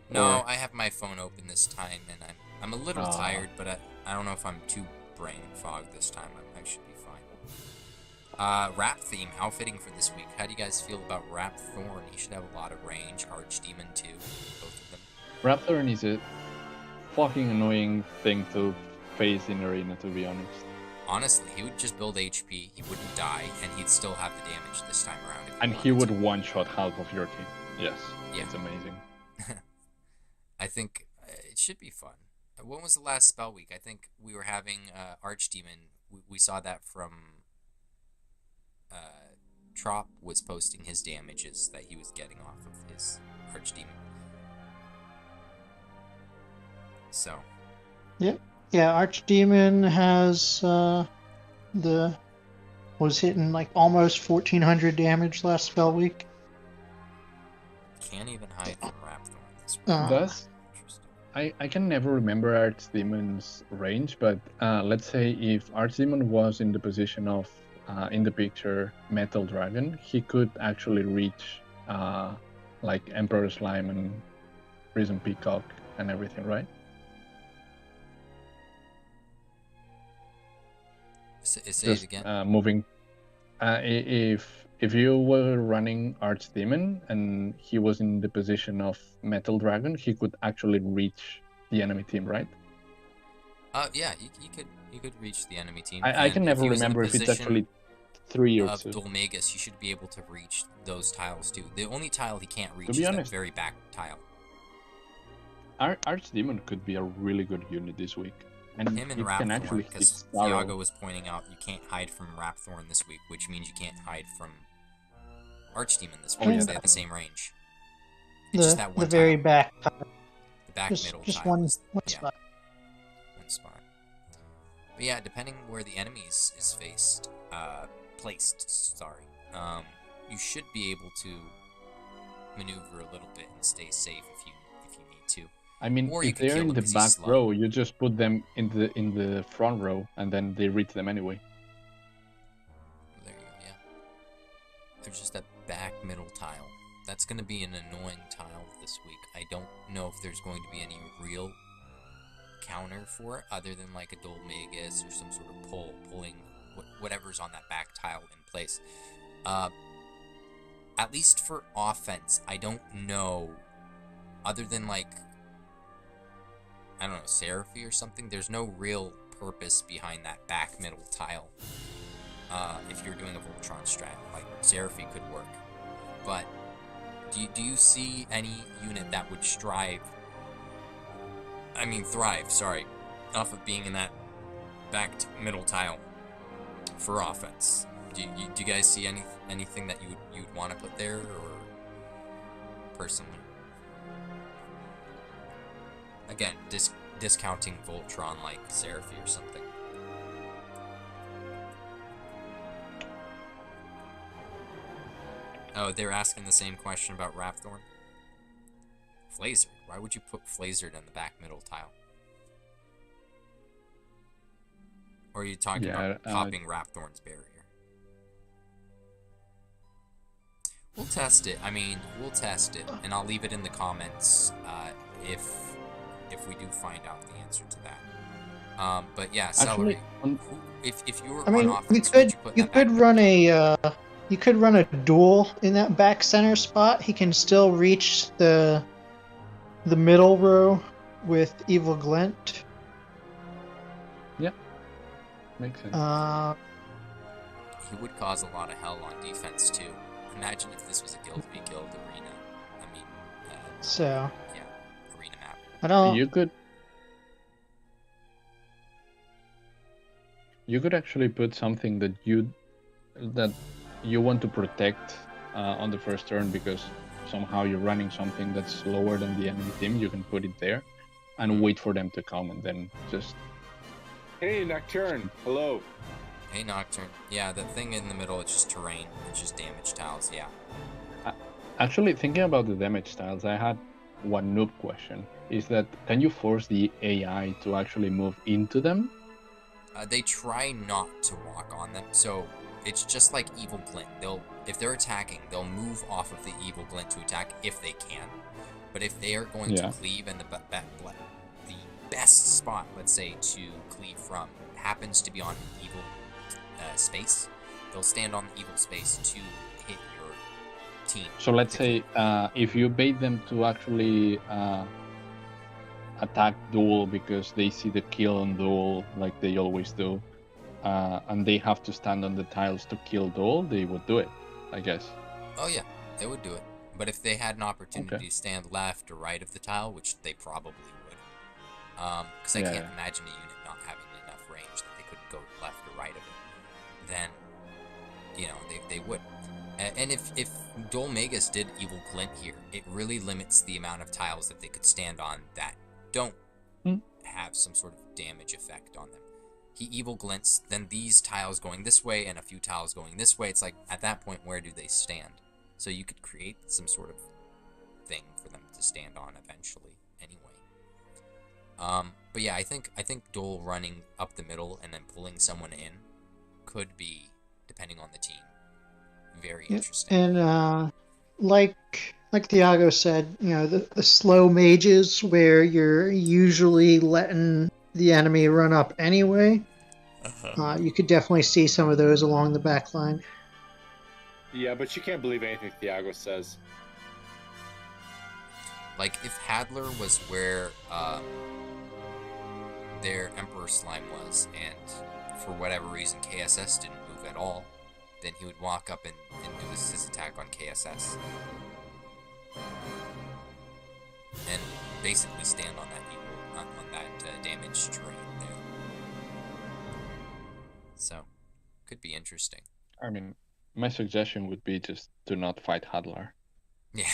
No, Or- I have my phone open this time, and I'm a little tired, but I don't know if I'm too brain fogged this time. I should be fine. Rap theme, how fitting for this week. How do you guys feel about Rap Thorn? He should have a lot of range. Archdemon too, both of them. Raptor is a fucking annoying thing to face in arena, to be honest. Honestly, he would just build HP, he wouldn't die, and he'd still have the damage this time around. If And he wanted would one-shot half of your team. Yes, Yeah. it's amazing. to. I think it should be fun. When was the last spell week? I think we were having Archdemon. We saw that from Trop was posting his damages that he was getting off of his Archdemon. So, Yeah, Archdemon has was hitting like almost 1400 damage last spell week. can't even hide from Rapthorn this week. Uh, Does? Interesting. I can never remember Archdemon's range, but let's say if Archdemon was in the position of, in the picture, Metal Dragon, he could actually reach like Emperor Slime and Prison Peacock and everything, right? Say it Just again. moving. If you were running Archdemon and he was in the position of Metal Dragon, he could actually reach the enemy team, right? Yeah, you could reach the enemy team. I can And if never he was in the remember if it's position actually 3 or of 2. Dolmegus, he should be able to reach those tiles too. The only tile he can't reach be is that honest- very back tile. Archdemon could be a really good unit this week. And Him and it can actually Rapthorn, hit because Starro. Thiago was pointing out you can't hide from Rapthorn this week, which means you can't hide from Archdemon this week Oh, yeah, because they have the definitely. same range. It's just that The one very tile. back, The back middle just tile. one is- yeah, spot. one spot. But yeah, depending where the enemy is placed, sorry, you should be able to maneuver a little bit and stay safe if you need to. I mean, Or you if could they're kill in him the 'cause he's back slow. row, you just put them in the front row, and then they reach them anyway. There you go, yeah. There's just that back middle tile. That's going to be an annoying tile this week. I don't know if there's going to be any real counter for it, other than like a Dolmegus or some sort of pulling whatever's on that back tile in place. At least for offense, I don't know, other than like, I don't know, Seraphie or something, there's no real purpose behind that back middle tile. If you're doing a Voltron strat, like Seraphie could work. But do you see any unit that would thrive, sorry, off of being in that back middle tile for offense? Do you guys see anything that you'd want to put there, or personally? Again, discounting Voltron like Seraphie or something. Oh, they're asking the same question about Rapthorn. Flazer. Why would you put Flazer in the back middle tile? Or are you talking about popping Rapthorn's barrier? We'll test it. I mean, we'll test it, and I'll leave it in the comments if we do find out the answer to that. But yeah, Celery. Actually, If you were I mean, on offense, who would you put in you that back could run a you could run a duel in that back center spot. He can still reach the middle row with Evil Glint. makes sense. He would cause a lot of hell on defense too. Imagine if this was a guild v guild arena. I mean, So yeah, arena map. I don't. You could actually put something that you want to protect on the first turn, because somehow you're running something that's slower than the enemy team. You can put it there and wait for them to come, and then just... Hey, Nocturne. Hello. Hey, Nocturne. Yeah, the thing in the middle, it's just terrain. It's just damage tiles, yeah. Actually, thinking about the damage tiles, I had one noob question. Is that, can you force the AI to actually move into them? They try not to walk on them, so it's just like Evil Glint. If they're attacking, they'll move off of the Evil Glint to attack if they can. But if they are going to cleave, and the best spot, let's say, to cleave from happens to be on Evil space, they'll stand on the Evil space to hit your team. So let's say if you bait them to actually attack duel because they see the kill on duel like they always do, and they have to stand on the tiles to kill duel, they would do it, I guess. Oh yeah, they would do it. But if they had an opportunity to stand left or right of the tile, which they probably would, because I can't imagine a unit not having enough range that they couldn't go left or right of it, then, you know, they would. And if Dolmegus did Evil Glint here, it really limits the amount of tiles that they could stand on that don't have some sort of damage effect on them. He Evil Glints, then these tiles going this way and a few tiles going this way. It's like, at that point, where do they stand? So you could create some sort of thing for them to stand on eventually, anyway. But yeah, I think Dole running up the middle and then pulling someone in could be, depending on the team, very interesting. And like Thiago said, the slow mages where you're usually letting the enemy run up anyway, you could definitely see some of those along the back line. Yeah, but you can't believe anything Thiago says. Like, if Hadler was where their Emperor Slime was, and for whatever reason KSS didn't move at all, then he would walk up and do his attack on KSS. And basically stand on that evil, on that damage terrain there. So, could be interesting. I mean, my suggestion would be just to not fight Hadlar. Yeah.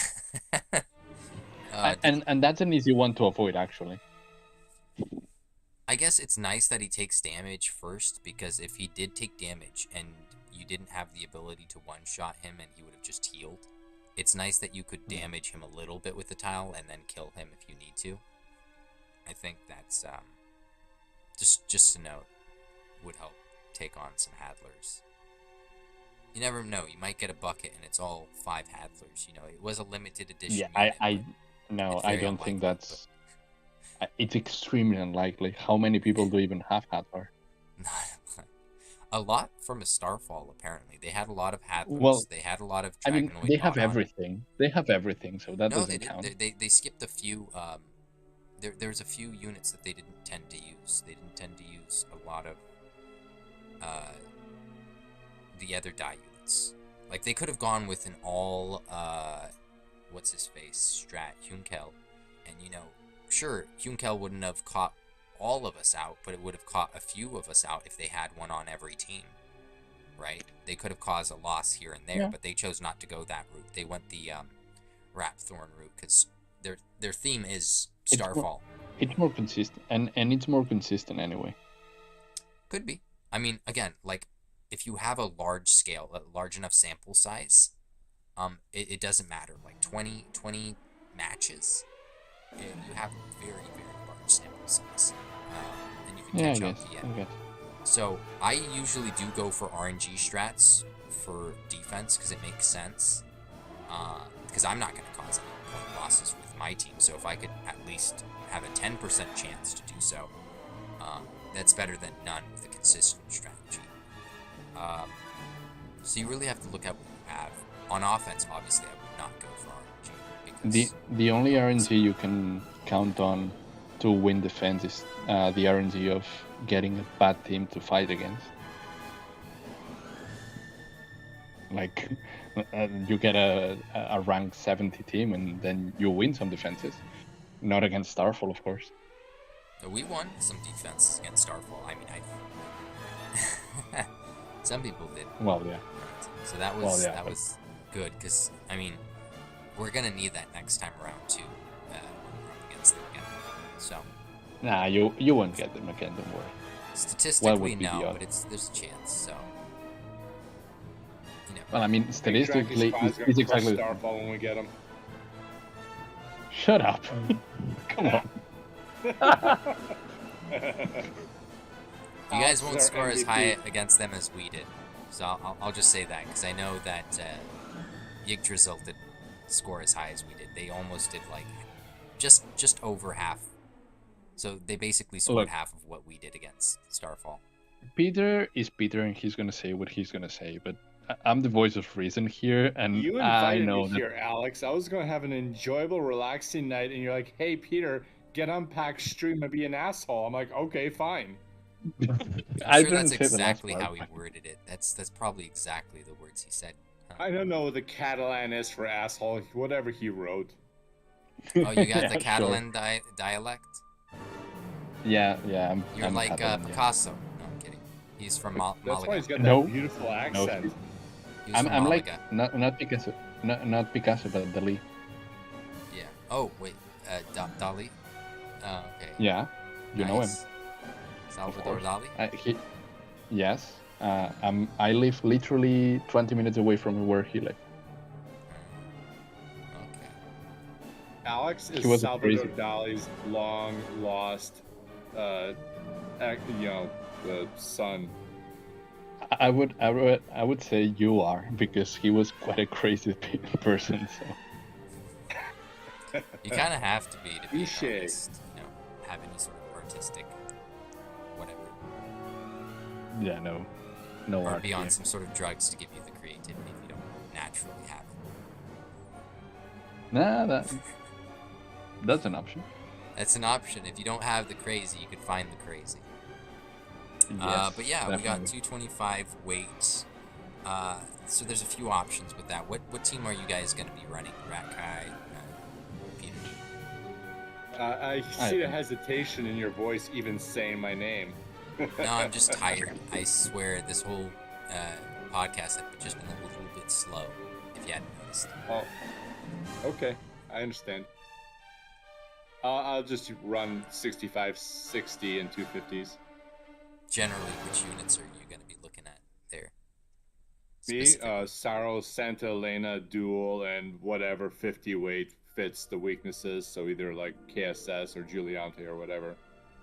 And that's an easy one to avoid, actually. I guess it's nice that he takes damage first, because if he did take damage and you didn't have the ability to one-shot him and he would have just healed, it's nice that you could damage him a little bit with the tile and then kill him if you need to. I think that's, just to note, would help take on some Hadlers. You never know, you might get a bucket and it's all 5 Hadlers, it was a limited edition. Yeah, unit, I don't think that's... It's extremely unlikely. How many people do even have Hadlar? A lot from a Starfall, apparently. They had a lot of Hadlers. Well, they had a lot of I mean, Dragonoid they have Godon. everything. They have everything, so that No, doesn't they didn't. count. They skipped a few. There's a few units that they didn't tend to use. They didn't tend to use a lot of the other die units. Like, they could have gone with an all what's his face strat Hunkel, and sure, Hunkel wouldn't have caught all of us out, but it would have caught a few of us out if they had one on every team, right? They could have caused a loss here and there, but they chose not to go that route. They went the Rapthorn route because their theme is Starfall. It's more consistent, and it's more consistent anyway. Could be. I mean, again, like, if you have a large scale, a large enough sample size, it doesn't matter. Like 20 matches, you have a very, very large sample size, and you can catch up the end. So I usually do go for RNG strats for defense because it makes sense. Because I'm not going to cause any point losses with my team. So if I could at least have a 10% chance to do so, that's better than none with a consistent strategy. So you really have to look at what you have. On offense, obviously, I would not go for RNG. Because the only RNG you can count on to win defense is the RNG of getting a bad team to fight against. Like, you get a rank 70 team and then you win some defenses. Not against Starfall, of course. We won some defenses against Starfall. I mean, some people did. Well, yeah. So that was good, because, I mean, we're going to need that next time around, too, when we're up against them again. So. Nah, you won't get them again, don't worry. Statistically, no, but there's a chance, so. Well, I mean, statistically, it's exactly Starfall when we get them. Shut up. Come on. You guys won't score as high against them as we did. So I'll just say that, because I know that Yggdrasil did score as high as we did. They almost did, like, just over half. So they basically scored half of what we did against Starfall. Peter is Peter, and he's going to say what he's going to say, but I'm the voice of reason here, and you I invited know me here, Alex. I was going to have an enjoyable, relaxing night, and you're like, hey, Peter, get on Pack Stream and be an asshole. I'm like, okay, fine. I'm sure that's exactly how he worded it. That's probably exactly the words he said. I don't know what the Catalan is for asshole, whatever he wrote. Oh, you got the Catalan dialect? Yeah. You're I'm like Catalan, Picasso. No, I'm kidding. He's from Malaga. That's why he's got that beautiful accent. I'm like not Picasso, not Picasso, but Dali. Yeah. Oh wait, Dali. Oh, okay. Yeah, you know him. Salvador Dali. Yes. I live literally 20 minutes away from where he lived. Okay. Alex He is was a Salvador crazy- Dali's long lost, the son. I would say you are, because he was quite a crazy person. So You kind of have to be an Touche. artist, have any sort of artistic whatever, yeah, no or art be on here. some sort of drugs to give you the creativity if you don't naturally have it. Nah, that's an option. That's an option. If you don't have the crazy, you could find the crazy. Yes, But yeah, we got definitely. 225 weights. So there's a few options with that. What team are you guys going to be running? Rakai, Peter? I see the hesitation in your voice, even saying my name. No, I'm just tired. I swear this whole podcast has just been a little bit slow, if you hadn't noticed. Oh, okay, I understand. I'll just run 65, 60, and 250s. Generally, which units are you going to be looking at there? Me, Specifically? Saro, Santa Elena, dual, and whatever 50 weight fits the weaknesses. So either like KSS or Giuliante or whhatever.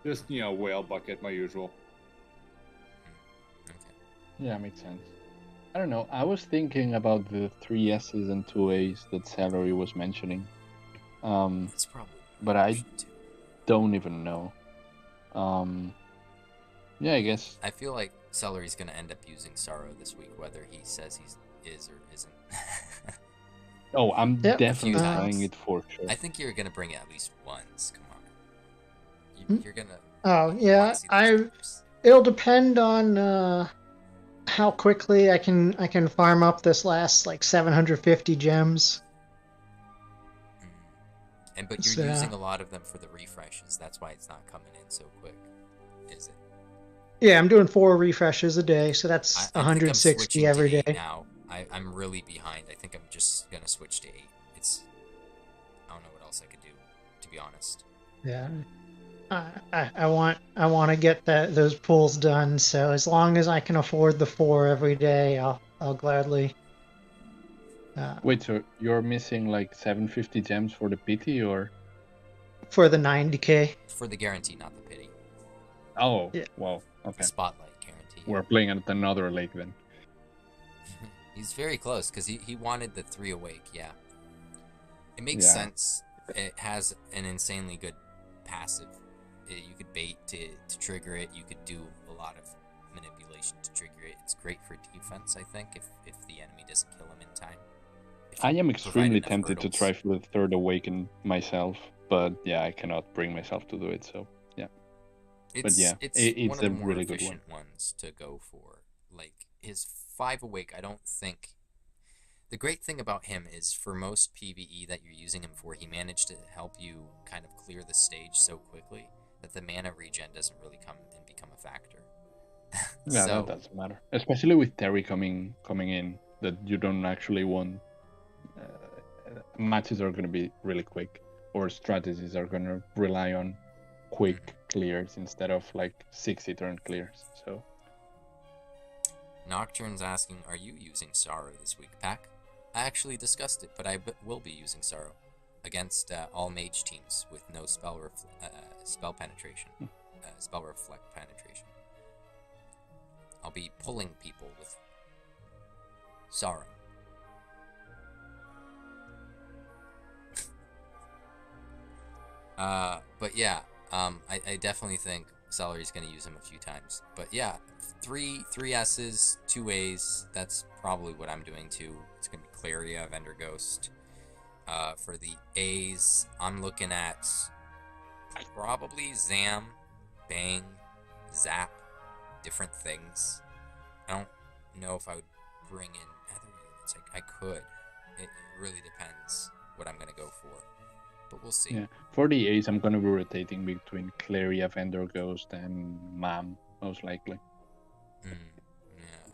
Just, whale bucket, my usual. Okay. Yeah, makes sense. I don't know. I was thinking about the 3 S's and 2 A's that Celery was mentioning. That's probably But an I option, too. don't even know. Yeah, I guess. I feel like Celery's going to end up using Sorrow this week, whether he says he is or isn't. Oh, I'm Yep. definitely A few trying times. it for sure. I think you're going to bring it at least once. Come on. You're going to Oh yeah, see those numbers. it'll depend on how quickly I can farm up this last like 750 gems. But you're So- using a lot of them for the refreshes. That's why it's not coming in so quick, is it? Yeah, I'm doing 4 refreshes a day, so I that's think I'm 160 switching every to 8 day. now. I'm really behind. I think I'm just going to switch to 8. I don't know what else I could do, to be honest. Yeah. I want to get those pools done, so as long as I can afford the 4 every day, I'll gladly. Wait, so you're missing like 750 gems for the pity, or? For the 90k. For the guarantee, not the pity. Oh, Yeah. wow. The Okay. spotlight guarantee. We're playing at another lake then. He's very close because he wanted the 3 awake. Yeah, it makes Yeah. sense. It has an insanely good passive. You could bait to trigger it. You could do a lot of manipulation to trigger it. It's great for defense, I think, if the enemy doesn't kill him in time. If I you am provide extremely enough tempted to hurdles. try for the 3rd awaken myself, but yeah, I cannot bring myself to do it. So yeah. It's, yeah, it's it's one of the a more really good efficient ones to go for. Like his 5 awake, I don't think. The great thing about him is for most PvE that you're using him for, he managed to help you kind of clear the stage so quickly that the mana regen doesn't really come and become a factor. Yeah, So- that doesn't matter. Especially with Terry coming in, that you don't actually want. Matches are going to be really quick, or strategies are going to rely on quick clears instead of like 60 turn clears. So Nocturne's asking, are you using Sorrow this week, Pack? I actually discussed it, but I will be using Sorrow against all mage teams with no spell penetration, spell reflect penetration. I'll be pulling people with Sorrow. But yeah, I definitely think Celery's going to use him a few times. But yeah, three S's, 2 A's. That's probably what I'm doing too. It's going to be Claria, Vendor Ghost. For the A's, I'm looking at probably Zam, Bang, Zap, different things. I don't know if I would bring in other units. I could. It really depends what I'm going to go for. But we'll see. yeah, for the A's, I'm going to be rotating between Claria, Vendor Ghost, and Mam, most likely. Yeah,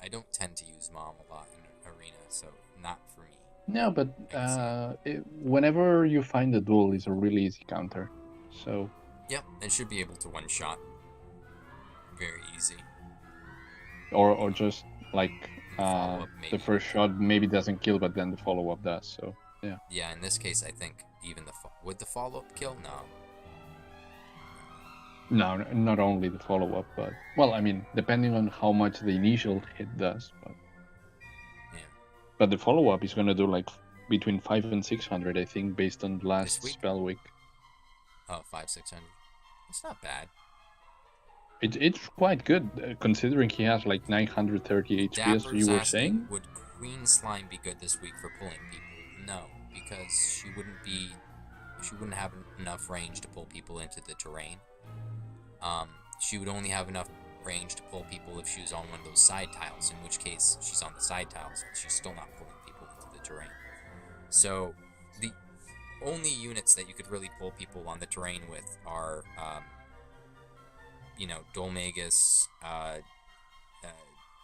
I don't tend to use Mom a lot in Arena, so not for me. No, but I can whenever you find a duel, it's a really easy counter. So Yep, it should be able to one-shot. Very easy. or just like Follow-up the maybe. first shot maybe doesn't kill, but then the follow up does. So yeah. Yeah, in this case, I think even would the follow-up kill? No. No, not only the follow-up, but well, I mean, depending on how much the initial hit does, but Yeah. but the follow-up is gonna do like between 500 and 600, I think, based on last week? spell week. Oh, 500-600. It's not bad. It's quite good considering he has like 930 HP, as Dapper's you were asking, saying. would Queen Slime be good this week for pulling people? No, because she wouldn't have enough range to pull people into the terrain. She would only have enough range to pull people if she was on one of those side tiles, in which case she's on the side tiles and she's still not pulling people into the terrain. So the only units that you could really pull people on the terrain with are, Dolmagus,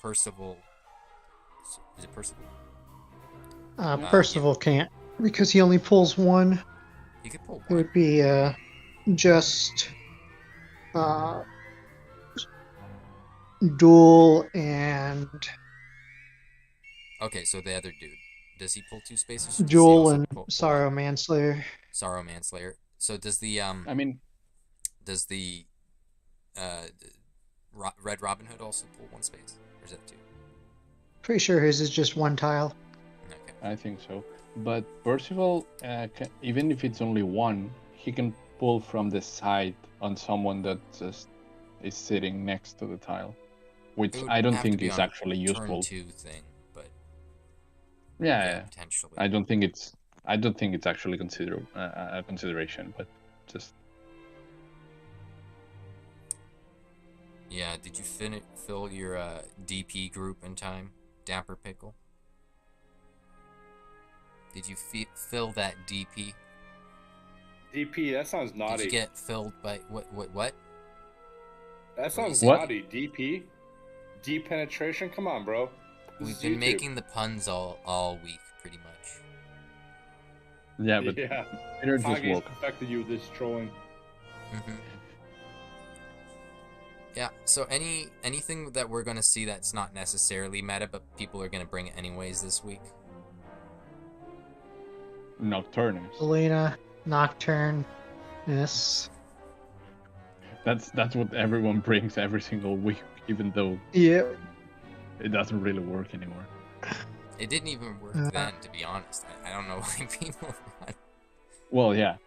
Percival. Is it Percival? Percival can't, because he only pulls one. He could pull It one. would be just Duel and Okay, so the other dude. Does he pull 2 spaces? Or does he Duel also and pull Sorrow one? Manslayer. Sorrow Manslayer. So does the I mean, does the Red Robin Hood also pull 1 space, or is that 2? Pretty sure his is just one tile. Okay. I think so. But Percival, even if it's only one, he can pull from the side on someone that just is sitting next to the tile, which It would I don't have to think be is on a actually useful. Turn 2 thing, but Yeah, potentially. I don't think it's actually a consideration, but just Yeah, did you fill your DP group in time, Dapper Pickle? Did you fill that DP? DP, that sounds Did naughty. you get filled by what? That sounds What? naughty. DP? Deep penetration? Come on, bro. This We've is been YouTube. making the puns all week, pretty much. yeah, but Yeah. Peter just Kage's woke. affected you with this trolling. Mm-hmm. Yeah. So anything that we're gonna see that's not necessarily meta, but people are gonna bring it anyways this week. Nocturnus. Selena, Nocturne. Yes. That's what everyone brings every single week, even though Yeah. it doesn't really work anymore. It didn't even work then, to be honest. I don't know why people. Well, yeah,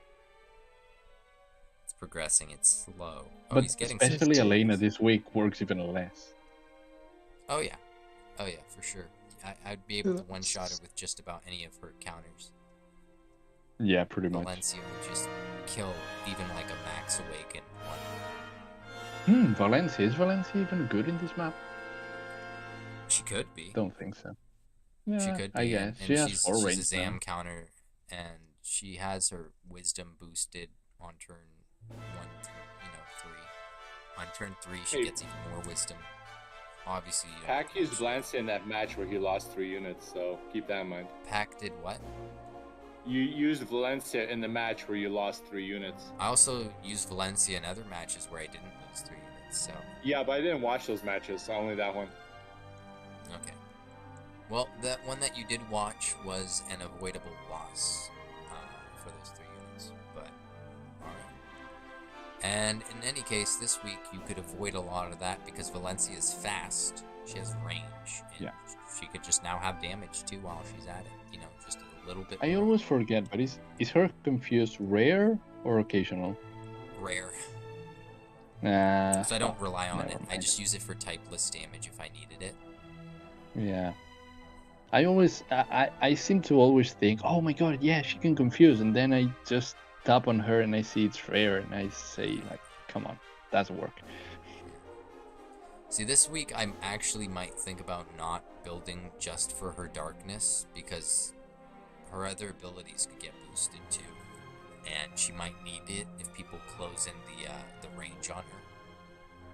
It's progressing. It's slow. Oh, but he's getting especially 60. Elena this week works even less. Oh yeah, for sure. I'd be able to one-shot her with just about any of her counters. Yeah, pretty much. Valencia would just kill even like a max awake in one. Valencia. Is Valencia even good in this map? She could be. Don't think so. Yeah, She could be. I guess. And She has she's 4 a range Zam now. counter, and she has her wisdom boosted on turn 1, 3. On turn 3, she Hey. gets even more wisdom. Obviously, you don't Pack used know. Valencia in that match where he lost 3 units, so keep that in mind. Pack did what? You used Valencia in the match where you lost 3 units. I also used Valencia in other matches where I didn't lose 3 units, so... Yeah, but I didn't watch those matches, only that one. Okay. Well, that one that you did watch was an avoidable loss for those 3 units, but alright. And in any case, this week you could avoid a lot of that because Valencia is fast. She has range, and Yeah. she could just now have damage too while she's at it. Just a little bit I more always forget, but is her confused rare or occasional? rare. Nah. So I don't rely on never it. I mind. just use it for typeless damage if I needed it. Yeah. I seem to always think, oh my god, yeah, she can confuse, and then I just tap on her and I see it's rare, and I say like, come on, doesn't work. See, this week I actually might think about not building just for her darkness, because her other abilities could get boosted too, and she might need it if people close in the range on her.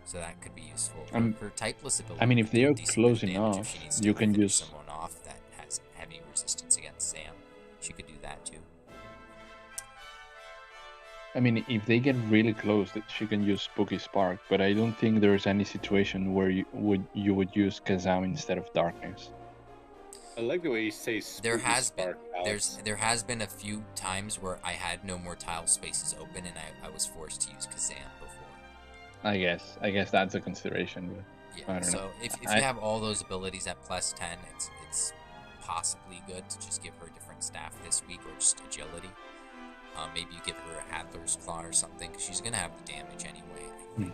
So that could be useful. Her typeless ability. I mean, if could do they a are decent bit of close damage enough, if she needs to you can finish use. someone off that has heavy resistance against Sam. She could do that too. I mean, if they get really close, that she can use Spooky Spark, but I don't think there's any situation where you would use Kazam instead of Darkness. I like the way you say There spooky has been spark, Alex. there has been a few times where I had no more tile spaces open and I was forced to use Kazam before. I guess that's a consideration. But I Yeah. don't So know. if I- you have all those abilities at plus 10, it's possibly good to just give her a different staff this week or just agility. Maybe you give her a Hadler's Claw or something, because she's gonna have the damage anyway. I think.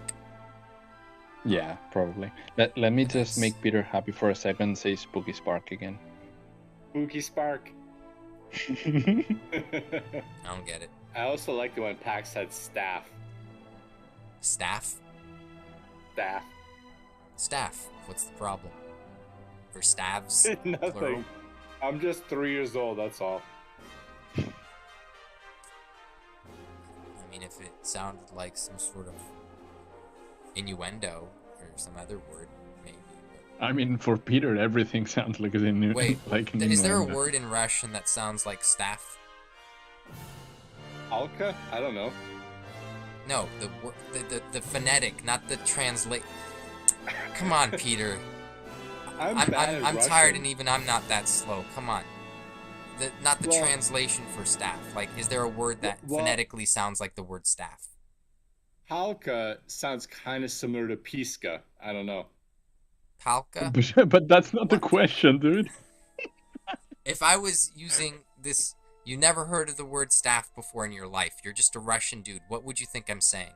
Yeah, probably. Let me But just that's- make Peter happy for a second. Say Spooky Spark again. Spooky spark. I don't get it. I also liked it when Pax said staff. Staff. Staff. Staff. What's the problem? Or staves? Nothing. Plural. I'm just 3 years old, that's all. I mean, if it sounded like some sort of innuendo or some other word, maybe. I mean, for Peter, everything sounds like a new. Wait, like an Is there a innuendo. word in Russian that sounds like staff? Alka? I don't know. No, the phonetic, not the translate. Come on, Peter. I'm I'm bad at tired, Russian. and even I'm not that slow. Come on. Not the Well- translation for staff. Like, is there a word that Well- phonetically sounds like the word staff? Halka sounds kind of similar to Piska. I don't know. Palka? But that's not the What? question, dude. If I was using this, you never heard of the word staff before in your life. You're just a Russian dude. What would you think I'm saying?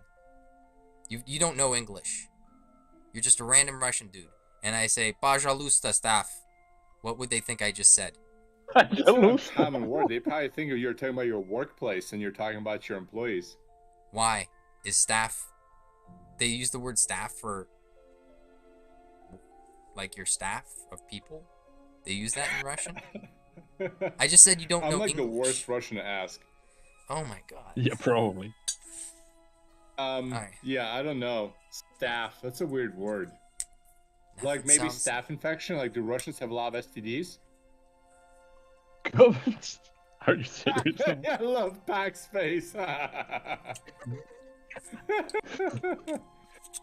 You don't know English. You're just a random Russian dude. And I say, Пожалуйста, staff. What would they think I just said? It's not a common word. They probably think you're talking about your workplace and you're talking about your employees. Why? Is staff... They use the word staff for... Like your staff of people? They use that in Russian? I just said you don't I'm know like English. the worst Russian to ask. Oh my god. Yeah, probably. Alright. Yeah, I don't know. Staph. That's a weird word. Like maybe Sounds- staph infection. Like do Russians have a lot of STDs? Are you serious? I love Pax face.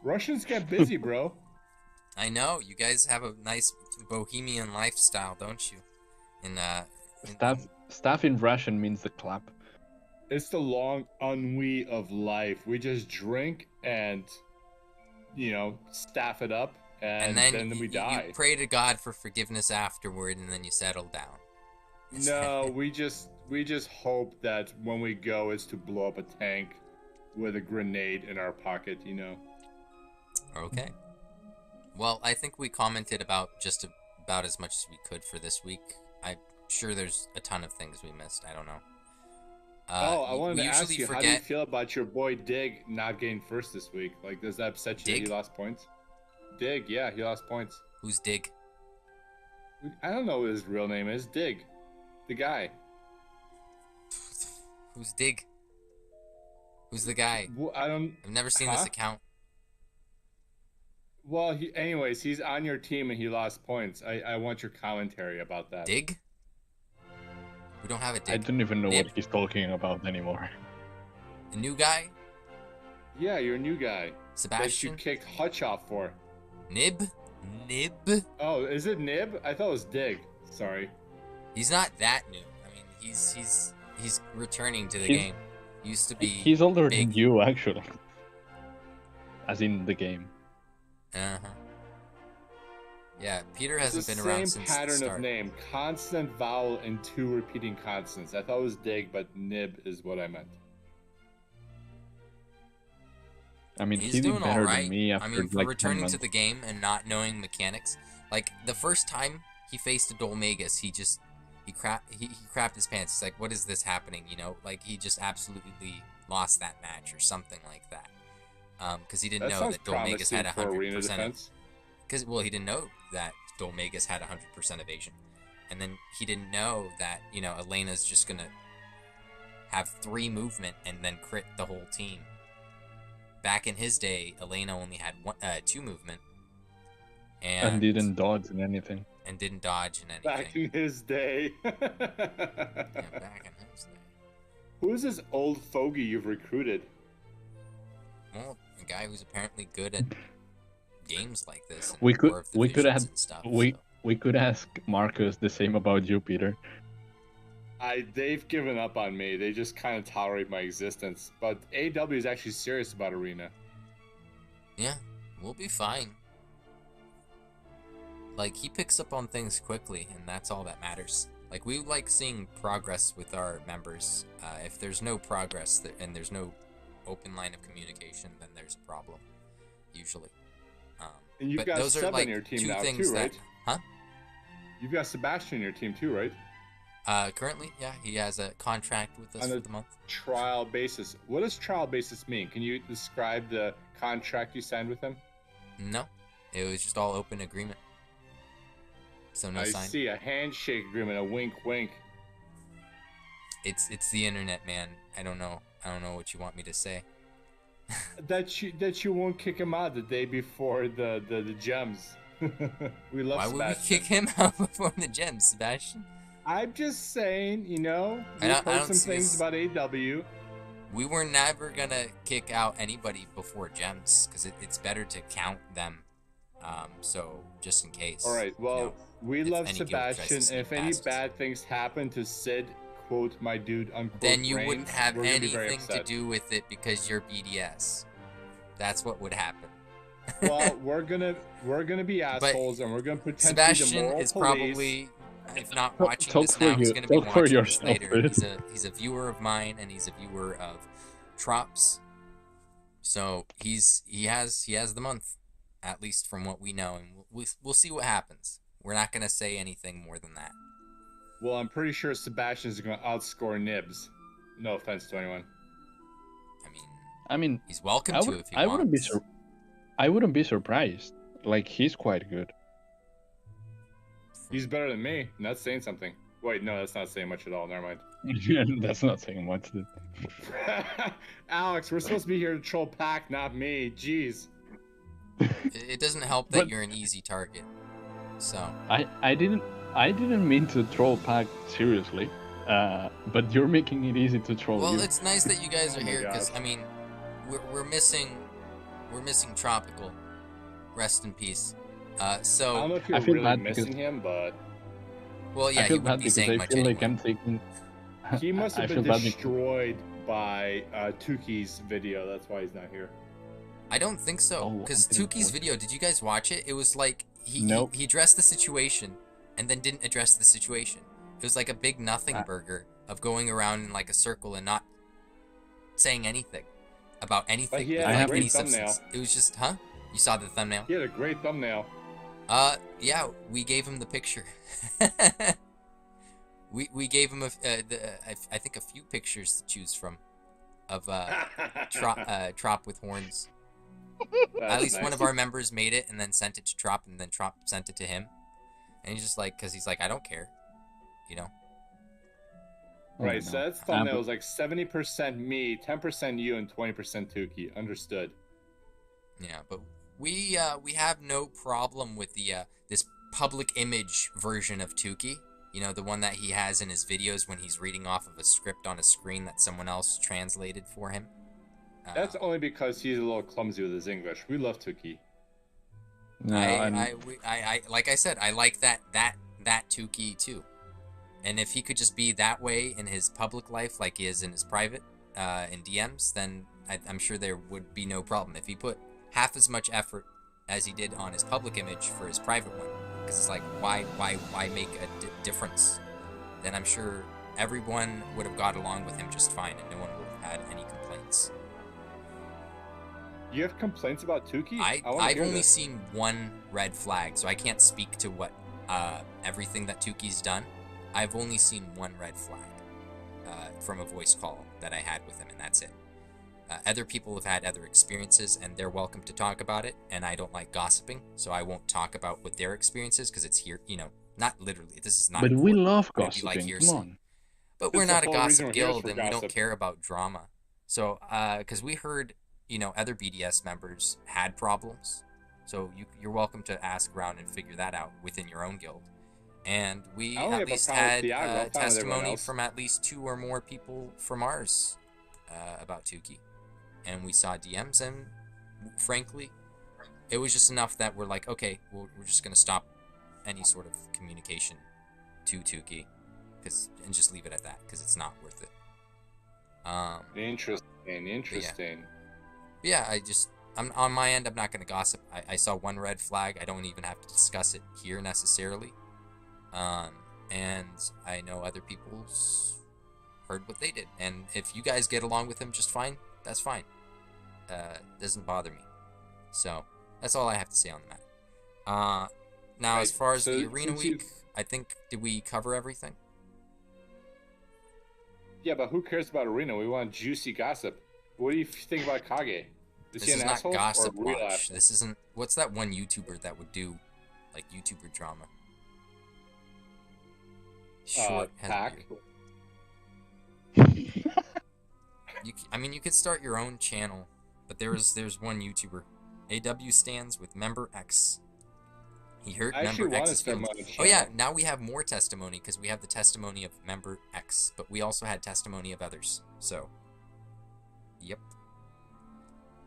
Russians get busy, bro. I know, you guys have a nice bohemian lifestyle, don't you? Staff in Russian means the clap. It's the long ennui of life. We just drink and, staff it up, and then we die. You pray to God for forgiveness afterward, and then you settle down. No, we just hope that when we go, it's to blow up a tank with a grenade in our pocket. Okay. Well, I think we commented about just about as much as we could for this week. I'm sure there's a ton of things we missed. I don't know. I wanted we to ask usually you, how do you forget. feel about your boy Dig not getting first this week? Like, does that upset you that Dig? he lost points? Dig, yeah, he lost points. Who's Dig? I don't know what his real name is. Dig, the guy. Who's Dig? Who's the guy? Well, I don't. I've never seen this Huh? account. Well, anyways, he's on your team and he lost points. I want your commentary about that. Dig? We don't have a I Dig. don't even know Nib. what he's talking about anymore. A new guy? Yeah, you're a new guy. That you Sebastian? kicked Hutch off for. Nib? Nib? Oh, is it Nib? I thought it was Dig. Sorry. He's not that new. I mean, he's returning to the He's- game. Used to be. He's older big. than you, actually. As in the game. Uh huh. Yeah, Peter It's hasn't the been around same since the pattern start. of name. Consonant, vowel, and 2 repeating consonants. I thought it was Dig, but Nib is what I meant. I mean, He's he did doing better alright. than me I after mean, for like 10 returning to months. the game and not knowing mechanics, like the first time he faced a Dolmagus, he crapped his pants. He's like, "What is this happening?" Like he just absolutely lost that match or something like that. Because he didn't That know sounds that Dolmagus had promising for arena 100%. defense. Because he didn't know that Dolmagus had 100% evasion, and then he didn't know that Elena's just gonna have 3 movement and then crit the whole team. Back in his day, Elena only had 2 movement, And didn't dodge in anything. and didn't dodge in anything. Back in his day. Yeah, back in his day. Who is this old fogey you've recruited? Well, a guy who's apparently good at games like this. And We could War of the we could have Visions and stuff, we so. we could ask Marcus the same about you, Peter. They've given up on me. They just kind of tolerate my existence. But AW is actually serious about Arena. Yeah, we'll be fine. Like, he picks up on things quickly, and that's all that matters. Like, we like seeing progress with our members. If there's no progress and there's no open line of communication, then there's a problem, usually. And you've but got those Seb are like on your team two now things too, right? Huh? You've got Sebastian on your team too, right? Currently, yeah, he has a contract with us On for a the month. trial basis. What does trial basis mean? Can you describe the contract you signed with him? No, it was just all open agreement. So no I sign. see a handshake agreement, a wink, wink. It's the internet, man. I don't know what you want me to say. that you won't kick him out the day before the gems. We love Why would we Sebastian. kick him out before the gems, Sebastian? I'm just saying, you know, I we've don't heard some see things us- about AW. We were never gonna kick out anybody before gems because it's better to count them. So just in case. All right, well, you know, we if love any guild tries to Sebastian, and sneak if any past us. bad things happen to Sid, quote, my dude, unquote, then you Reigns, wouldn't have we're gonna be very anything to upset. do with it because you're BDS. That's what would happen. Well, we're gonna be assholes, and we're gonna pretend to be the Sebastian moral is police. probably, if not watching Talk this for now, he's you- going to be talk for watching this yourself, later. man. He's a viewer of mine, and he's a viewer of Trops. So he has the month, at least from what we know, and we'll see what happens. We're not going to say anything more than that. Well, I'm pretty sure Sebastian's gonna outscore Nibs. No offense to anyone. I mean, he's welcome to if he I wants. wouldn't be surprised. Like, he's quite good. He's better than me, and that's saying something. Wait, no, that's not saying much at all. Never mind. That's not saying much. Alex, we're supposed to be here to troll Pac, not me. Jeez. It doesn't help that But- you're an easy target. So I didn't mean to troll Pac seriously, but you're making it easy to troll well, you. it's nice that you guys Oh are my here because gosh. I mean, we're missing Tropical. Rest in peace. So I don't know if I you're feel really bad because- missing him, but well, yeah, I he feel wouldn't bad be because saying I much feel like anyway. I'm taking. he must I have feel been bad because- destroyed by Tuki's video. That's why he's not here. I don't think so. Oh, Because I didn't Tuki's watch video, did you guys watch it? It was like Nope. he addressed the situation and then didn't address the situation. It was like a big nothing burger of going around in like a circle and not saying anything about anything he with had a like great any thumbnail. substance. It was just, huh? You saw the thumbnail? He had a great thumbnail. Yeah, we gave him the picture. we gave him I think a few pictures to choose from of Trop with horns. At least one of our members made it and then sent it to Trop, and then Trop sent it to him. And he's just like, because he's like, I don't care, you know. Right, Oh, so no. that thumbnail was like 70% me, 10% you, and 20% Tuki. Understood. Yeah, but we have no problem with the this public image version of Tuki. You know, the one that he has in his videos when he's reading off of a script on a screen that someone else translated for him. That's only because he's a little clumsy with his English. We love Tuki. No, I like I said, I like that Tuki too. And if he could just be that way in his public life like he is in his private, in DMs, then I'm sure there would be no problem. If he put half as much effort as he did on his public image for his private one, because it's like, why make a difference? Then I'm sure everyone would have got along with him just fine, and no one would have had any complaints. You have complaints about Tuki? I've only seen one red flag, so I can't speak to what everything that Tuki's done. I've only seen one red flag from a voice call that I had with him, and that's it. Other people have had other experiences, and they're welcome to talk about it, and I don't like gossiping, so I won't talk about what their experiences, because it's here, you know, not literally, this is not but we important, love but it'd be like gossiping. hearsay. Come on. But we're That's not the a whole reason gossip we're here is guild, for and we don't gossip. care about drama. So, because we heard, you know, other BDS members had problems, so you're welcome to ask around and figure that out within your own guild. And we I only have at a least problem with had Thiago. I'm fine with everyone testimony else. from at least 2 or more people from ours about Tuki. And we saw DMs, and frankly, it was just enough that we're like, okay, we're just going to stop any sort of communication to Tukey, and just leave it at that, because it's not worth it. Interesting. Yeah, I'm on my end. I'm not going to gossip. I saw one red flag. I don't even have to discuss it here necessarily. And I know other people's heard what they did. And if you guys get along with him just fine, that's fine. Doesn't bother me. So that's all I have to say on the matter. Now, Right, as far as so the arena since you- week, I think, did we cover everything? Yeah, but who cares about Arena? We want juicy gossip. What do you think about Kage? Is This he is an not asshole gossip or a real watch. asshole? This isn't. What's that one YouTuber that would do, like, YouTuber drama? Short has a Pack? beard. You could start your own channel, but there's one YouTuber, AW stands with member X. He hurt I actually member want to X's start my feelings. own Oh yeah, channel. now we have more testimony because we have the testimony of member X, but we also had testimony of others. So, yep.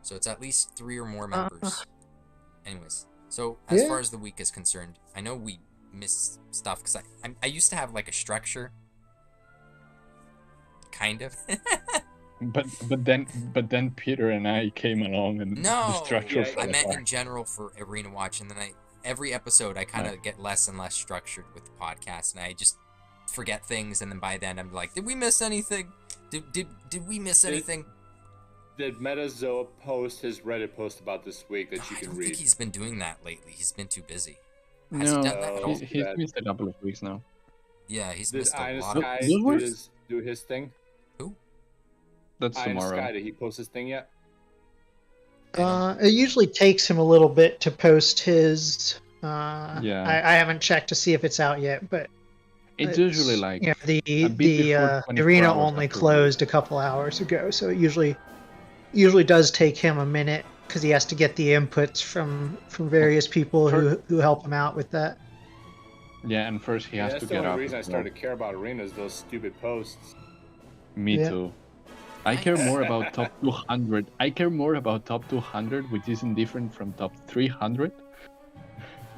So it's at least 3 or more members. Anyways, so as Yeah. far as the week is concerned, I know we missed stuff because I used to have like a structure, kind of. But then Peter and I came along and the No, structure Yeah, fell I meant apart. in general for Arena Watch, and then every episode I kind of get less and less structured with the podcast, and I just forget things, and then by then I'm like, did we miss anything? Did we miss anything? Did Metazoa post his Reddit post about this week that you I can don't read? think he's been doing that lately. He's been too busy. Has he No, done that at all? he's missed a couple of weeks now. Yeah, he's Did missed a Iron lot of. Sky Those do were- his thing? Who? That's Iron tomorrow. Sky, did he post his thing yet? It usually takes him a little bit to post his. Yeah. I haven't checked to see if it's out yet, but It's usually like yeah, a bit the before 24 arena hours only after closed a couple hours ago, so it usually does take him a minute because he has to get the inputs from various people who help him out with that. yeah, and first he has That's to the get only up. reason I as well. started to care about Arena is those stupid posts. Me Yeah. too. I care more about top 200. I care more about top 200, which isn't different from top 300,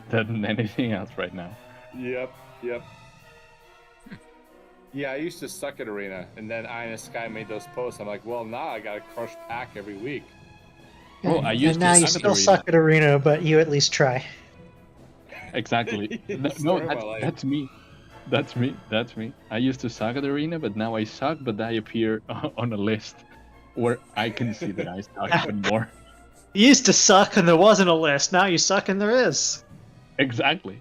than anything else right now. Yep. Yeah, I used to suck at Arena, and then Iron Sky made those posts. I'm like, well, now I gotta crush Pack every week. Oh, I used And now to you suck at still arena. suck at arena, but you at least try. Exactly. Story No, of my life. that's me. That's me. I used to suck at arena, but now I suck, but I appear on a list where I can see that I suck even more. You used to suck and there wasn't a list. Now you suck and there is. Exactly.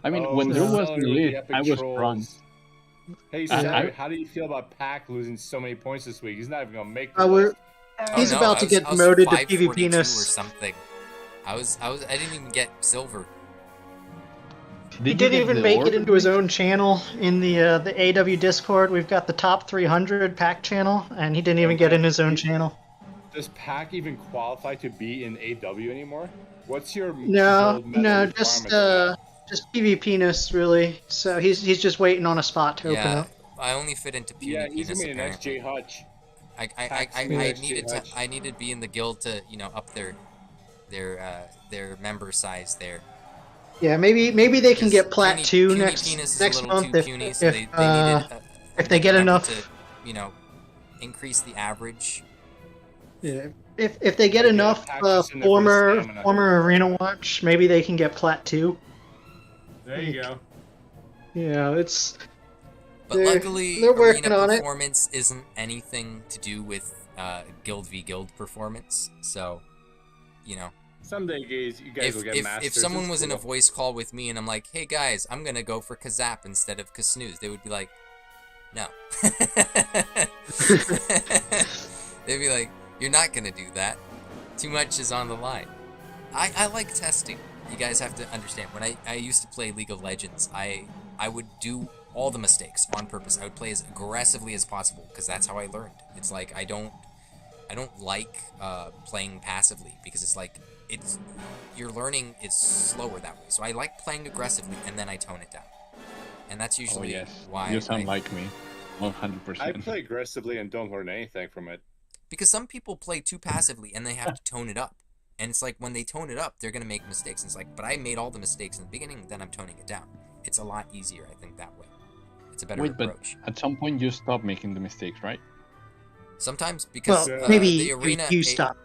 I mean, Oh, when there Celery was a with the list, epic I was trolls. drunk. Hey, I- Celery, how do you feel about Pack losing so many points this week? He's not even gonna make the We're list. He's Oh, no, about to get I was promoted to 542 PvP or ness. something. I didn't even get silver. Did He you didn't get even the make orb? it into his own channel in the AW Discord. We've got the top 300 pack channel, and he didn't even get in his own channel. Does Pack even qualify to be in AW anymore? What's your No, gold medal no, requirement just PvP ness really. So he's just waiting on a spot to open Yeah, up. I only fit into for that? Yeah, he's PvP gonna be the next J apparently. Hutch. I needed to be in the guild to up their member size there. Yeah, maybe they can get plat Puny- 2 Puny next Penis is a little month too if puny, so they uh, needed if they get member enough. to increase the average. Yeah. If they get Yeah, enough pack is in there for former stamina. arena watch, maybe they can get plat 2. There you go. Yeah, it's But They're- luckily, they're working arena on it. performance isn't anything to do with guild v guild performance. So, Someday, you guys will get if masters. someone It's was in a cool. voice call with me and I'm like, hey guys, I'm gonna go for Kazap instead of Kasnooze, they would be like, no. They'd be like, you're not gonna do that. Too much is on the line. I like testing. You guys have to understand. When I used to play League of Legends, I would do all the mistakes on purpose. I would play as aggressively as possible because that's how I learned. It's like I don't like playing passively because it's like your learning is slower that way. So I like playing aggressively and then I tone it down. And that's Oh usually yes, why you sound I- like me, 100%. I play aggressively and don't learn anything from it. because some people play too passively and they have to tone it up. And it's like when they tone it up, they're gonna make mistakes. And it's like, but I made all the mistakes in the beginning, then I'm toning it down. It's a lot easier, I think, that way. It's a better Wait, approach. but at some point you stop making the mistakes, right? Sometimes because Well, Yeah. maybe the arena, you stop.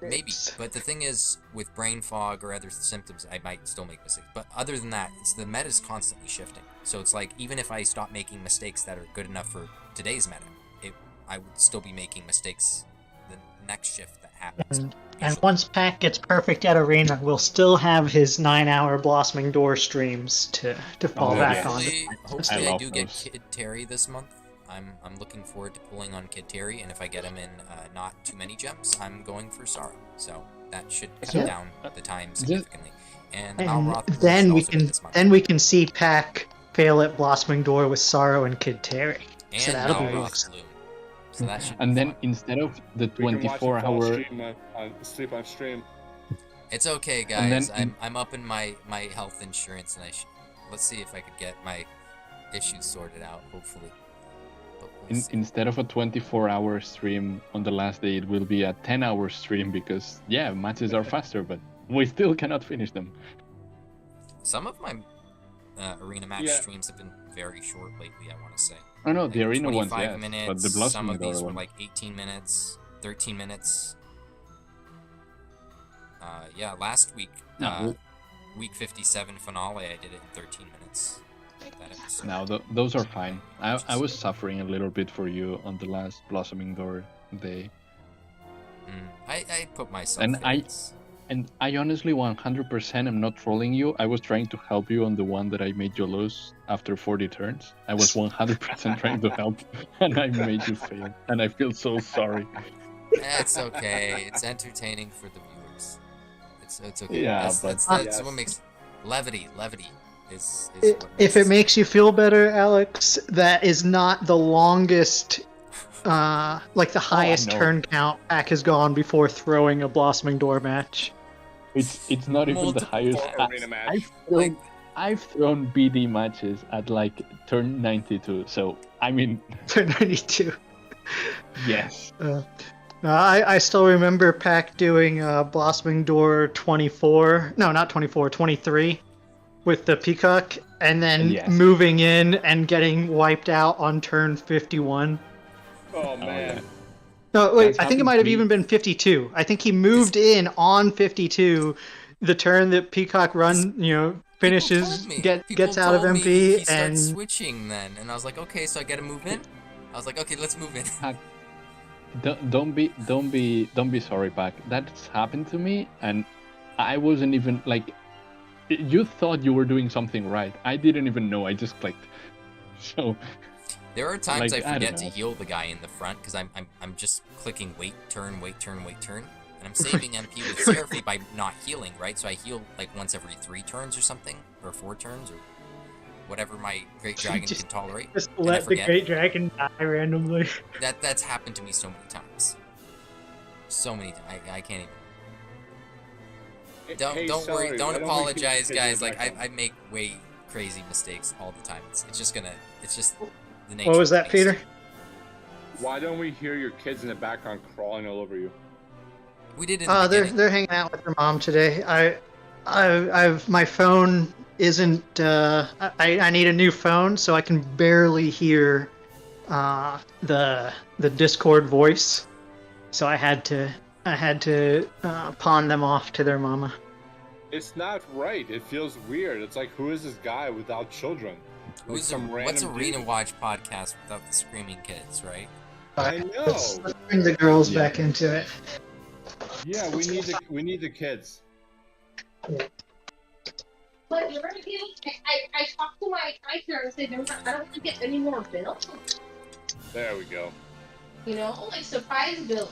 maybe. But the thing is, with brain fog or other symptoms, I might still make mistakes. But other than that, the meta is constantly shifting. So it's like, even if I stop making mistakes that are good enough for today's meta, I would still be making mistakes the next shift that happens. And usually. once Pack gets perfect at Arena, we'll still have his 9-hour Blossoming Door streams to fall Oh, back yeah. on. Hopefully I love do get those. Kid Terry this month. I'm looking forward to pulling on Kid Terry, and if I get him in not too many gems, I'm going for Sorrow. So that should cut Yeah. down the time Is it- significantly. And And Malroth should then we also be can this month. see Pack fail at Blossoming Door with Sorrow and Kid Terry. And so that'll be Malroth really Bloom. So that should be And then fun. instead of the We can watch it fall 24-hour, sleep on stream. It's okay, And guys. then- I'm up in my health insurance, and let's see if I could get my issues sorted out. Hopefully. But we'll see. instead of a 24-hour stream on the last day, it will be a 10-hour stream because matches are faster, but we still cannot finish them. Some of my arena match Yeah. streams have been very short lately, I want to say. Oh no, Like the arena ones, 25 yes, minutes, but the some Blossoming of these Door were one. like 18 minutes, 13 minutes. Yeah, last week, No. week 57 finale, I did it in 13 minutes. That episode. No, those are fine. I was suffering a little bit for you on the last Blossoming Door day. I put myself And in I- this. And I honestly 100% am not trolling you. I was trying to help you on the one that I made you lose after 40 turns. I was 100% trying to help, and I made you fail. And I feel so sorry. It's okay. It's entertaining for the viewers. It's okay. Yeah, that's but- what Yes. makes levity is If what it makes you feel better, Alex, that is not the longest, like the highest know. turn count Pack has gone before throwing a Blossoming Door match. It's not even the Multiple highest. arena match. I've thrown BD matches at like turn 92. So I mean, Turn 92. yes. I still remember Pack doing Blossoming Door 24. No, not 24, 23 with the Peacock, and then Yes. moving in and getting wiped out on turn 51. Oh man. No, wait, That's I think it happened might to have me. even been 52. I think he moved in on 52, the turn that Peacock finishes, gets out of He MP, starts and switching then, and I was like, okay, so I gotta move in. I was like, okay, let's move in. Don't be sorry, Pac. That's happened to me, and I wasn't even like. You thought you were doing something right. I didn't even know. I just clicked. So There are times Like, I I forget don't to know. heal the guy in the front because I'm just clicking wait turn, and I'm saving MP with Seraphie by not healing, right? So I heal like once every 3 turns or something, or 4 turns, or whatever my Great Dragon Just- can tolerate. just And I let the forget. Great Dragon die randomly. That's happened to me so many times. So many times. I can't even. Don't Hey, worry. Celery, Don't why we keep apologize, kids guys. in Like the I background? make way crazy mistakes all the time. It's just the nature. What was of that, the beast. Peter? Why don't we hear your kids in the background crawling all over you? We did in the They're beginning. they're hanging out with their mom today. I've my phone isn't. I need a new phone, so I can barely hear the Discord voice. So I had to pawn them off to their mama. It's not right. It feels weird. It's like, who is this guy without children? Like What's random Arena dude. Watch podcast without the screaming kids, right? I know. Let's bring the girls Yeah. back into it. Yeah, we need the kids. But you're gonna get. I talked to my accountant and said, I don't want to get any more bills. There we go. You know, like surprise bills.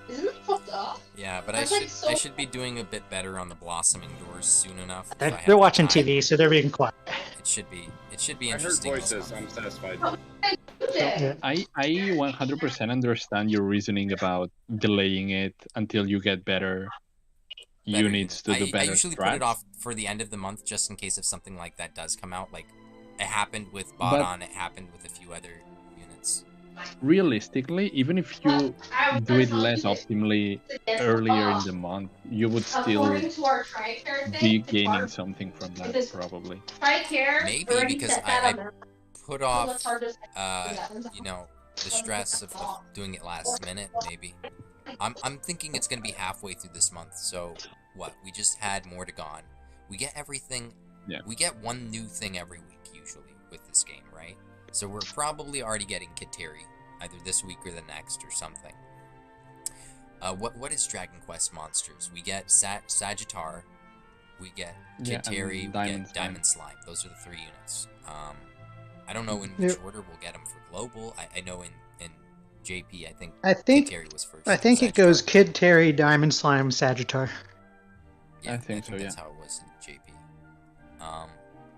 Isn't that fucked up? Yeah, but That's I like should so- I should be doing a bit better on the blossoming doors soon enough. if I have They're the watching time. TV, so they're being quiet. It should be I heard interesting. this voices. month. I'm satisfied. Yeah. I 100% understand your reasoning about delaying it until you get better Better units to do I better usually put strats. it off for the end of the month just in case if something like that does come out. Like it happened with But- Bodon, it happened with a few other units. realistically, even if you I do was it telling less you this optimally today. earlier in the month, you would still According to our TRICARE thing, be it's gaining hard something from that, because probably. TRICARE Maybe already because set that on I their. put So it's off, hard to you know, the stress of doing it last minute. Maybe I'm thinking it's gonna be halfway through this month. So what? We just had more to gone. We get everything. Yeah. We get one new thing every week usually with this game, right? So we're probably already getting Kateri either this week or the next or something. What is Dragon Quest monsters? We get Sagittar, we get Yeah, Kateri, and we Diamond get Diamond Slime. Those are the 3 units. I don't know in Yeah. which order we'll get them for global. I know in JP, I think Kateri was first. I and think it goes Sagittar. Kid Terry, Diamond Slime, Sagittar. Yeah, I think so, that's yeah. how it was in JP.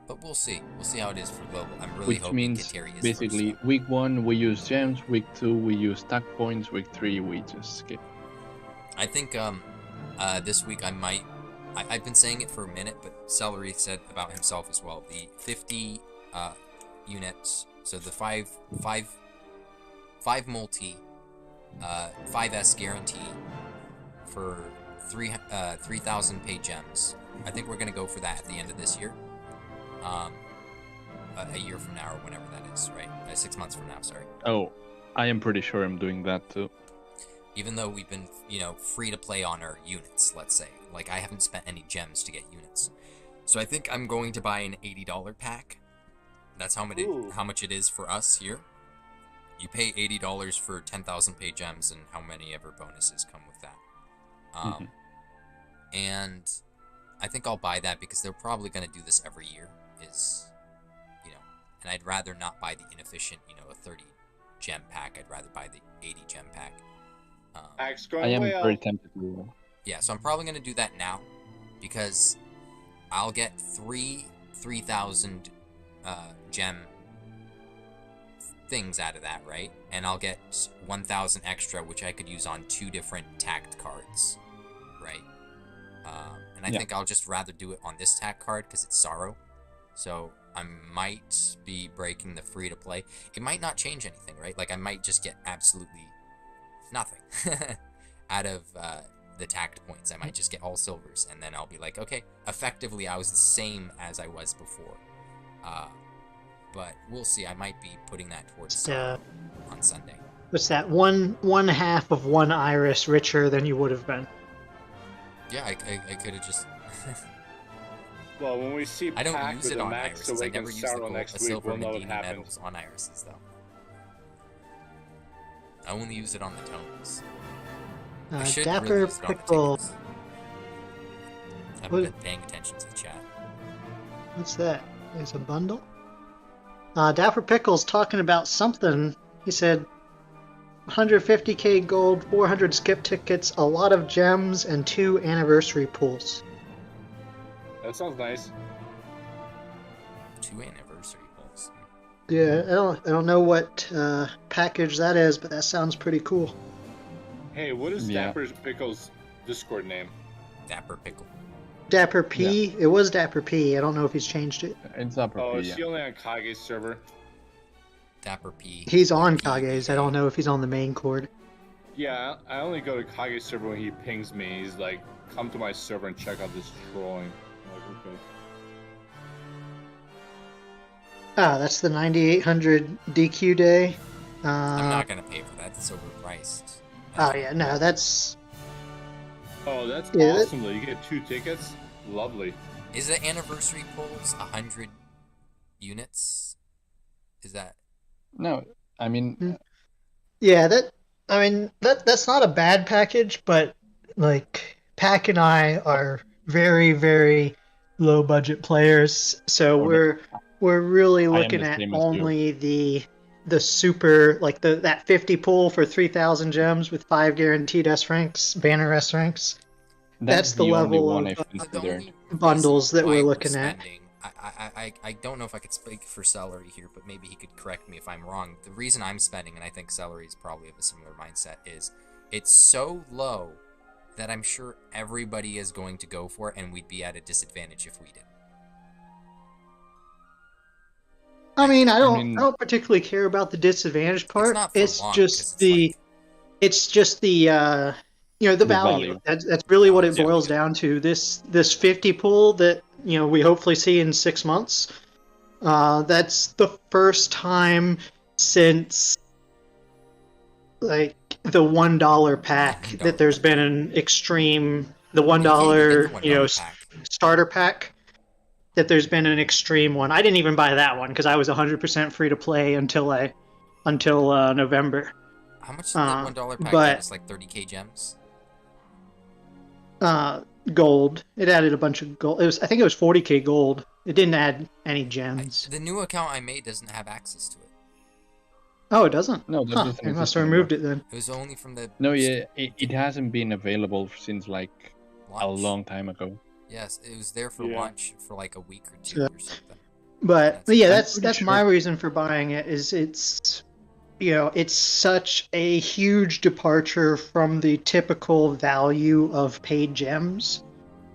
But we'll see. We'll see how it is for global. I'm really Which hoping means Kateri is basically first. week 1 we use gems, week 2 we use stack points, week 3 we just skip. I think this week I might. I've been saying it for a minute, but Celery said about himself as well. The 50 units, so the five multi, 5S guarantee for 3,000 paid gems. I think we're gonna go for that at the end of this year. A year from now or whenever that is, right? 6 months from now, sorry. Oh, I am pretty sure I'm doing that too. Even though we've been, free to play on our units, let's say. Like, I haven't spent any gems to get units. So I think I'm going to buy an $80 pack. That's how much it is for us here. You pay $80 for 10,000 paid gems, and how many ever bonuses come with that. And I think I'll buy that because they're probably going to do this every year. And I'd rather not buy the inefficient, a 30 gem pack. I'd rather buy the 80 gem pack. I am very tempted to. Yeah, so I'm probably going to do that now because I'll get 3,000 gem things out of that, right? And I'll get 1,000 extra, which I could use on 2 different tacked cards, right? And I think I'll just rather do it on this tack card because it's Sorrow. So I might be breaking the free-to-play. It might not change anything, right? Like, I might just get absolutely nothing out of the tacked points. I might just get all silvers, and then I'll be like, okay, effectively I was the same as I was before. But we'll see. I might be putting that towards Sorrow on Sunday. What's that? One half of one iris richer than you would have been. Yeah, I could have just... Well, when we see I don't Pack use with it a on Max irises. I Awake never and use the Sorrow gold, next the week, silver we'll know what Medini happens. medals on irises, though. I only use it on the tones. I should Dapper really use it on the Pickle. tickets. I haven't been paying attention to the chat. What's that? There's a bundle? Dapper Pickle's talking about something. He said 150k gold, 400 skip tickets, a lot of gems, and 2 anniversary pools. That sounds nice. 2 anniversary polls. Yeah, I don't know what package that is, but that sounds pretty cool. Hey, what is Yeah. Dapper Pickle's Discord name? Dapper Pickle. Dapper P? It was Dapper P. I don't know if he's changed it. It's upper Oh, P, is yeah. he only on Kage's server? Dapper P. He's on P- Kage's. I don't know if he's on the main cord. Yeah, I only go to Kage's server when he pings me. He's like, come to my server and check out this trolling. I'm like, okay. That's the 9800 DQ day. I'm not gonna pay for that. It's overpriced. Oh yeah, no, that's Oh, that's Yeah, that- awesome though. You get 2 tickets? Lovely. Is the anniversary polls 100 units? Is that? No, I mean, yeah. That's not a bad package, but like Pack and I are very very low budget players, so Okay. we're really I am looking the at same as you. only the super like that 50 pool for 3,000 gems with 5 guaranteed S ranks, banner S ranks. That's the only level one of I've considered. bundles that we're Why looking at. spending- I don't know if I could speak for Celery here, but maybe he could correct me if I'm wrong. The reason I'm spending, and I think Celery is probably of a similar mindset, is it's so low that I'm sure everybody is going to go for it, and we'd be at a disadvantage if we did. I mean, I mean- don't particularly care about the disadvantage part. not for It's long, 'cause just it's the like- it's just the the The value. value. That's really what it Yeah. boils down to. This 50 pool that we hopefully see in 6 months. That's the first time since like the $1 pack $1 that there's pack. been an extreme the You can't even $1 get the $1 pack. starter pack. That there's been an extreme one. I didn't even buy that one because I was 100% free to play until November. How much did that $1 pack but- get? It's like 30k gems. Gold. It added a bunch of gold. I think it was 40k gold. It didn't add any gems. The new account I made doesn't have access to it. Oh, it doesn't. No, that Huh, doesn't they must exist have anymore. removed it then. It was only from the No, yeah, it hasn't been available since like a launch. long time ago. Yes, it was there for Yeah. launch for like a week or two Yeah. or something. But That's- yeah, I'm that's pretty my sure- reason for buying it. Is it's it's such a huge departure from the typical value of paid gems.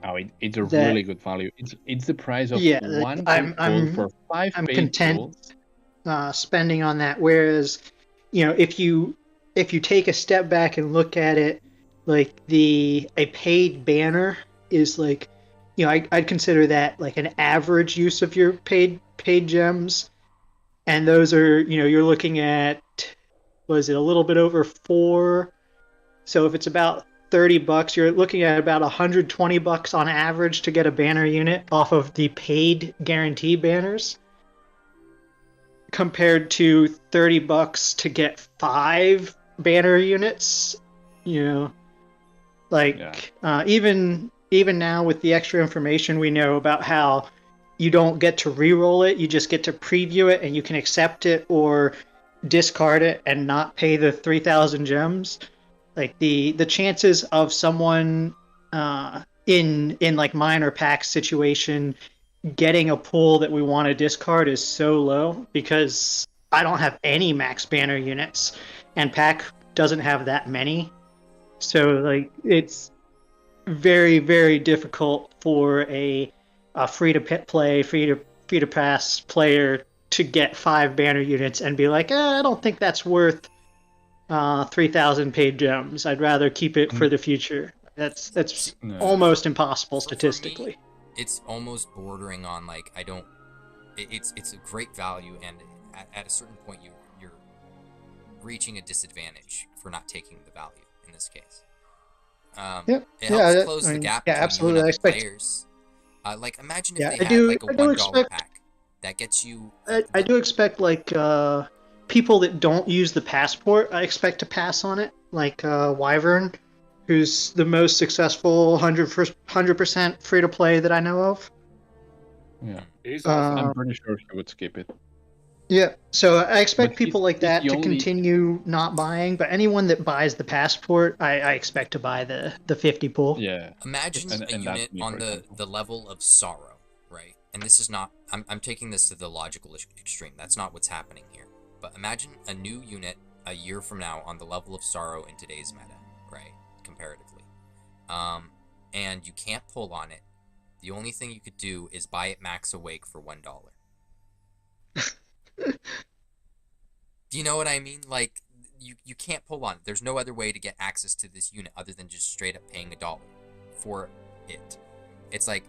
Oh, it's a That- really good value. It's the price of Yeah, one I'm- gold for 5 I'm paid content gold. spending on that. Whereas, if you take a step back and look at it, like a paid banner is like, I'd consider that like an average use of your paid gems, and those are you're looking at, was it a little bit over 4? So if it's about $30, you're looking at about $120 on average to get a banner unit off of the paid guarantee banners, compared to $30 to get 5 banner units. Even now with the extra information we know about how you don't get to re-roll it, you just get to preview it, and you can accept it or discard it and not pay the 3,000 gems. Like the chances of someone in like minor pack situation getting a pull that we want to discard is so low, because I don't have any max banner units and pack doesn't have that many. So like it's very, very difficult for a free to play, free to pass player to get 5 banner units and be like, I don't think that's worth 3,000 paid gems. I'd rather keep it for the future. That's No. almost impossible For me, statistically. it's almost bordering on like I don't. It's a great value, and at a certain point you're reaching a disadvantage for not taking the value in this case. Yep. It helps Yeah, close I the mean, gap yeah, between absolutely. you and I other expect- players. Like imagine Yeah, if they I had do- like a I do $1 expect- pack that gets you. I do expect like people that don't use the passport, I expect to pass on it. Like Wyvern, who's the most successful 100% free to play that I know of. Yeah, He's awesome. I'm pretty sure he would skip it. Yeah, so I expect But people he's- like he's that the to only- continue not buying, but anyone that buys the passport, I expect to buy the 50 pool. Yeah, Imagine And- a and that's unit me, on for the example. level of sorrow, right? And this is not. I'm taking this to the logical extreme. That's not what's happening here. But imagine a new unit a year from now on the level of sorrow in today's meta, right? Comparatively, and you can't pull on it. The only thing you could do is buy it max awake for $1. Do you know what I mean? Like, you can't pull on it. There's no other way to get access to this unit other than just straight up paying $1 for it. It's like,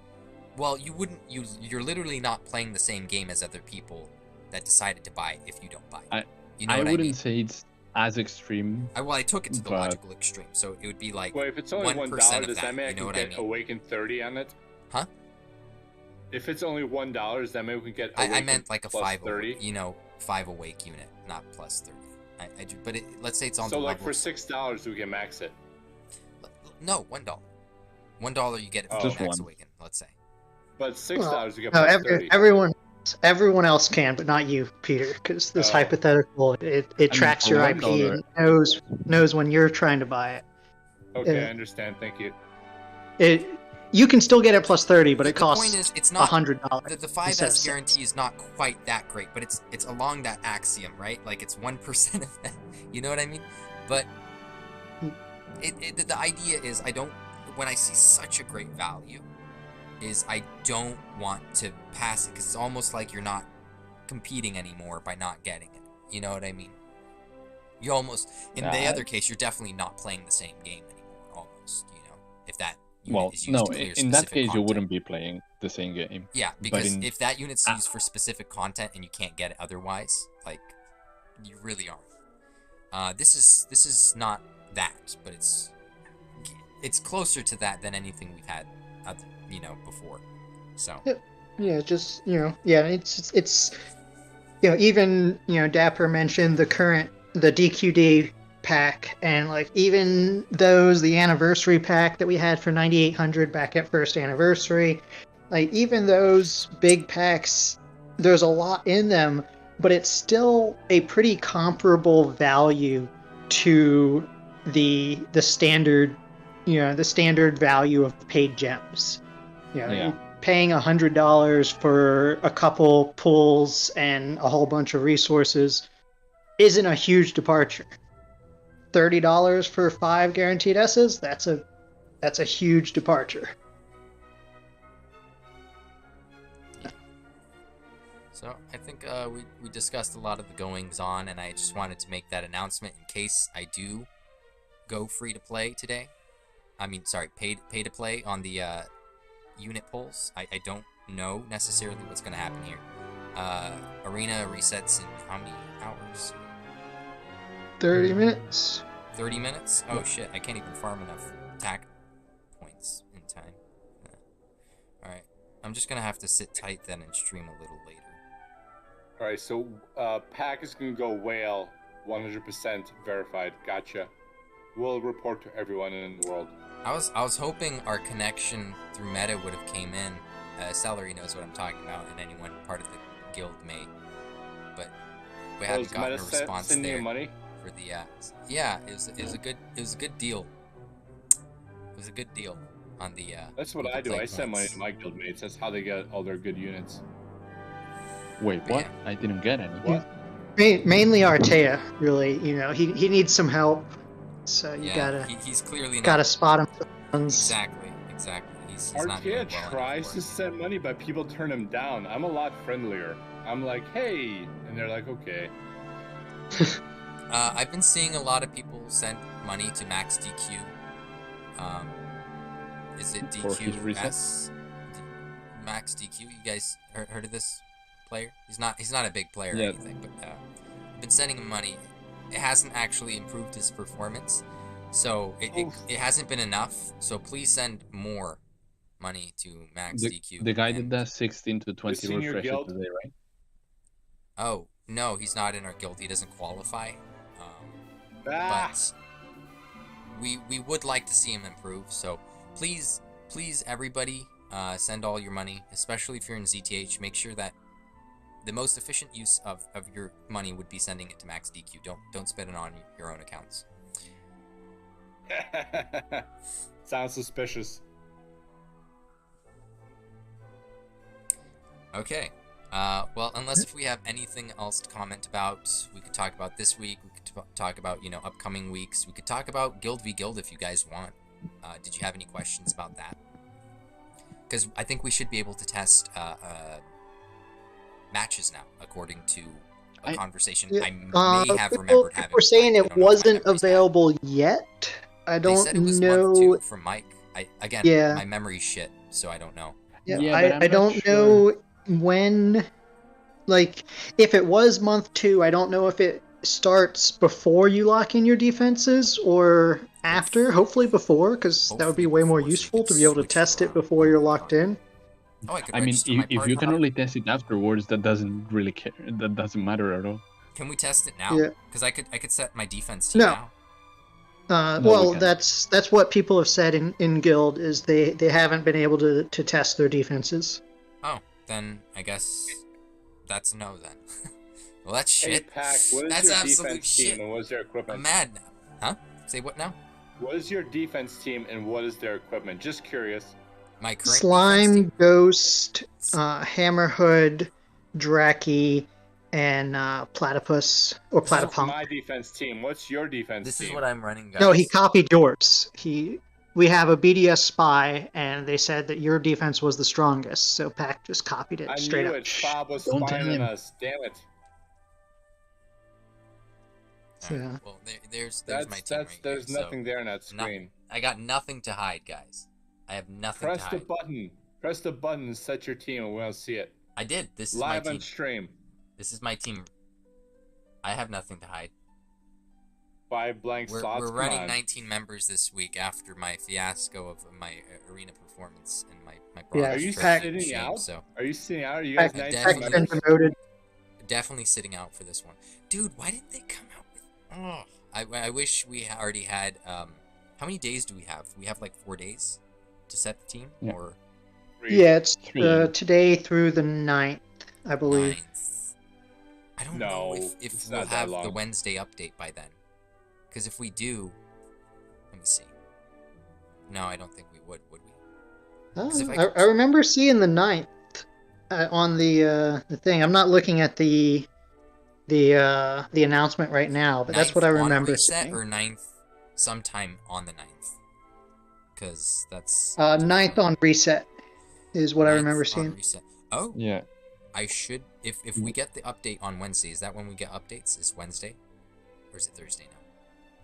well, you're literally not playing the same game as other people that decided to buy it if you don't buy it. You know I what wouldn't I mean? say it's as extreme. I took it to the but- logical extreme, so it would be like Well, if it's only 1% $1, of does that mean I you know can what I get mean? Awaken 30 on it? Huh? If it's only $1, does that mean we can get I Awaken meant like a plus 5 30? awake, 5 awake unit, not plus 30. I do, but let's say it's on So the like level for of- $6 we can max it. No, $1. $1 you get it Oh. for Just max one. awaken, let's say. But $6 we get No, plus 30. everyone else can, but not you, Peter, because this Oh. hypothetical it tracks for your $1, IP and knows when you're trying to buy it. Okay, yeah. I understand. Thank you. You can still get it plus 30, but it The costs point is, it's not $100. the instead of 5S guarantee is not quite that great, but it's along that axiom, right? Like it's 1% of that. You know what I mean? But the idea is when I see such a great value, is I don't want to pass it because it's almost like you're not competing anymore by not getting it. You know what I mean? You almost, in the Nah. other case, you're definitely not playing the same game anymore. Almost, you know, if that unit Well, is used no, to clear in that specific case, you content. wouldn't be playing the same game. Yeah, But because in- if that unit's used for specific content and you can't get it otherwise, like, you really aren't. This is not that, but it's closer to that than anything we've had, you know, before. So. Yeah, just it's even Dapper mentioned the DQD pack, and like even the anniversary pack that we had for 9800 back at first anniversary, like even those big packs, there's a lot in them, but it's still a pretty comparable value to the standard value of paid gems. Yeah. Paying $100 for a couple pulls and a whole bunch of resources isn't a huge departure. $30 for 5 guaranteed S's, that's a huge departure. So I think we discussed a lot of the goings on, and I just wanted to make that announcement in case I do go free to play today. I mean, sorry, pay to play on the unit pulls. I don't know necessarily what's going to happen here. Arena resets in how many hours? 30 minutes. 30 minutes? Oh shit, I can't even farm enough attack points in time. Alright, I'm just gonna have to sit tight then and stream a little later. Alright, so Pack is going to go whale, 100% verified. Gotcha. We'll report to everyone in the world. I was hoping our connection through Meta would have came in. Celery knows what I'm talking about, and anyone part of the guild may. But we haven't gotten a response sending there you money? for the yeah. It was a good deal. It was a good deal on the. That's what with the I do. play I send money points. to my guild mates. That's how they get all their good units. Wait, what? Yeah. I didn't get any. What? Mainly Artea, really. He needs some help, so you Yeah, he's clearly not. gotta spot him. Exactly. He's not doing Artea well tries to anymore. send money, but people turn him down. I'm a lot friendlier. I'm like, hey, and they're like, okay. I've been seeing a lot of people send money to Max DQ. Is it For his DQS? Max DQ. You guys heard of this player? He's not a big player Yeah. or anything, but I've been sending him money. It hasn't actually improved his performance, so it hasn't been enough. So please send more money to Max DQ. The guy and- did that 16 to 20 senior refresher guild? today, right? Oh no, he's not in our guild. He doesn't qualify. Ah! But we would like to see him improve. So please everybody, send all your money, especially if you're in ZTH. Make sure that the most efficient use of your money would be sending it to Max DQ. Don't spend it on your own accounts. Sounds suspicious. Okay. Well, unless if we have anything else to comment about, we could talk about this week. We could talk about, upcoming weeks. We could talk about Guild v Guild if you guys want. Did you have any questions about that? Because I think we should be able to test matches now, according to a conversation I may have remembered having. We're saying I it don't know if my wasn't memory's bad. available yet. I They don't said it was know. month 2 from Mike. Yeah. My memory's shit, so I don't know. Yeah, Yeah, but I'm I not don't sure. know when. Like, if it was month 2, I don't know if it starts before you lock in your defenses or after. Hopefully before, because that would be way more Hopefully before, so you useful could to be able to switch test it around. before you're locked in. Oh, I could I mean, register my if you party. can only test it afterwards, that doesn't really care. That doesn't matter at all. Can we test it now? Yeah. Because I could set my defense team No. now. No, Well, we can't. that's what people have said in Guild, is they haven't been able to test their defenses. Oh, then I guess that's a no then. Well, that's Hey, shit. Pack, what is That's your absolute defense shit. team and what is their I'm equipment? mad now. Huh? Say what now? What is your defense team and what is their equipment? Just curious. My current defense Slime, team? Ghost, Hammerhood, Draki, and Platypus or That's Platypunk. my defense team. What's your defense This team? is what I'm running, guys. No, he copied yours. He we have a BDS spy, and they said that your defense was the strongest. So Pac just copied it I straight knew up. it. Bob was Don't spying tell on him. us. Damn it. All right, Yeah. well, there's That's my team right there's here. nothing there on that screen. I got nothing to hide, guys. I have nothing Press to the hide. button. Press the button and set your team, and we'll see it I did. This is live my on team. stream. This is my team. I have nothing to hide. 5 blank We're slots. we're Come running on. 19 members this week after my fiasco of my arena performance and my Yeah, bronze Are you trophy sitting shame. out? So Are you sitting out? Are you guys Pac 19 definitely- been members? demoted. definitely sitting out for this one, dude. Why didn't they come out with? Oh, I wish we already had. How many days do we have? We have like 4 days to set the team, Yeah. or 3. Yeah, it's 3. today through the 9th, I believe. 9th. I don't No, know if it's we'll not that have the long. Wednesday update by then. Because if we do, let me see. No, I don't think we would we? Oh, 'Cause if I I, could- I remember seeing the 9th on the thing. I'm not looking at the announcement right now, but that's what I 9th on remember reset seeing. or 9th sometime on the 9th. Because that's 9th on reset is what I 9th remember on seeing. reset. Oh, Yeah. I should if we get the update on Wednesday. Is that when we get updates? Is Wednesday, or is it Thursday now?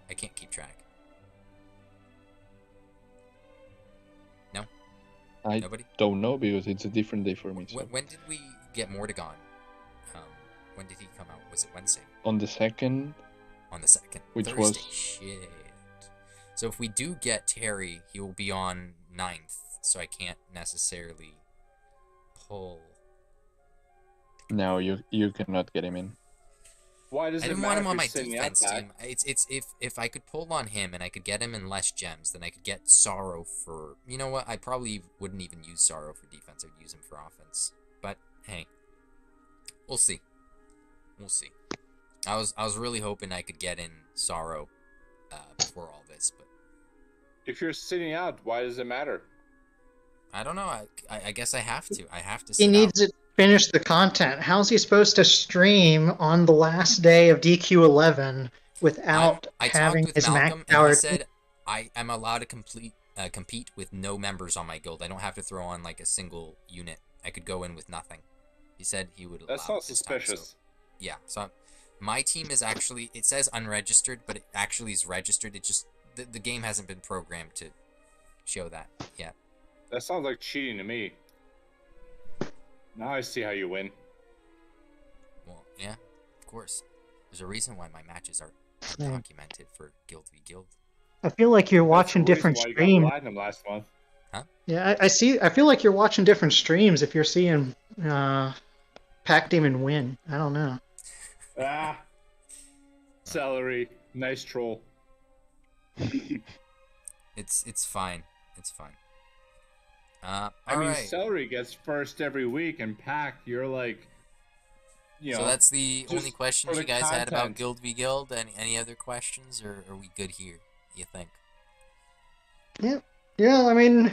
I can't keep track. No, I nobody. don't know because it's a different day for me. So When did we get Mordegon? When did he come out? Was it Wednesday? on the 2nd, On the 2nd. Which Thursday. was- Shit. So if we do get Terry, he will be on 9th, so I can't necessarily pull. no, you cannot get him in. Why does I it didn't matter want him if on you're my sitting defense out, team. It's if I could pull on him and I could get him in less gems, then I could get Sorrow for. You know what? I probably wouldn't even use Sorrow for defense. I'd use him for offense. But hey, we'll see. We'll see. I was really hoping I could get in Sorrow before all this, but If you're sitting out, why does it matter? I don't know. I guess I have to. I have to. He sit needs out. to finish the content. How's he supposed to stream on the last day of DQ11 without I having talked with his Malcolm, max and power? he said I'm allowed to compete with no members on my guild. I don't have to throw on like a single unit. I could go in with nothing. He said he would allow That sounds it this time, so- suspicious. yeah, so my team is actually, it says unregistered, but it actually is registered. It just, the game hasn't been programmed to show that yet. That sounds like cheating to me. Now I see how you win. Well, yeah, of course. There's a reason why my matches are Yeah. documented for Guild v Guild. I feel like you're That's watching the reason different why you got streams. platinum last month. Yeah, I see. I feel like you're watching different streams if you're seeing Pac Demon win. I don't know. Ah, Celery, nice troll. It's fine. It's fine. I All mean, right. Celery gets first every week, and Pack, you're like, you know. So that's the just only questions for you the guys had about content. Guild v Guild. Any other questions, or are we good here? You think? Yeah, I mean,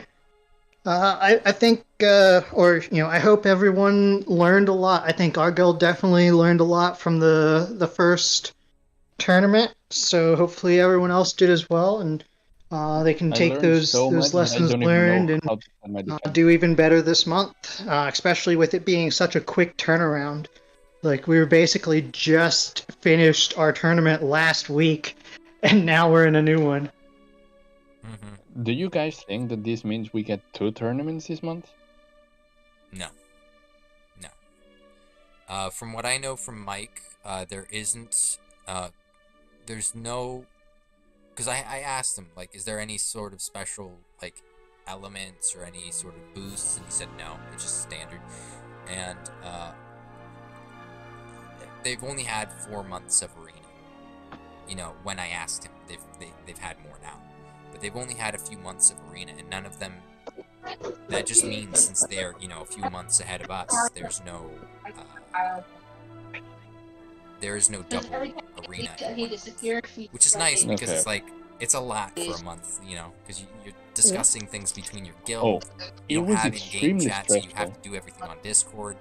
I think, I hope everyone learned a lot. I think our guild definitely learned a lot from the first tournament. So hopefully everyone else did as well, and they can I take learned those so much those that I lessons don't even learned know and how to set my defense. do even better this month, especially with it being such a quick turnaround. Like, we were basically just finished our tournament last week, and now we're in a new one. Mm-hmm. Do you guys think that this means we get 2 tournaments this month? No. No. From what I know from Mike, there isn't, there's no, because I asked him, like, is there any sort of special, like, elements or any sort of boosts? And he said no, it's just standard. And, they've only had 4 months of arena. You know, when I asked him, they've had more now. But they've only had a few months of arena, and none of them. That just means since they're, you know, a few months ahead of us, there's no double arena, which is nice because Okay. it's like it's a lot for a month, you know, because you're discussing things between your guild. Oh, You it don't was have in-game extremely chat, so you stressful. have to do everything on Discord.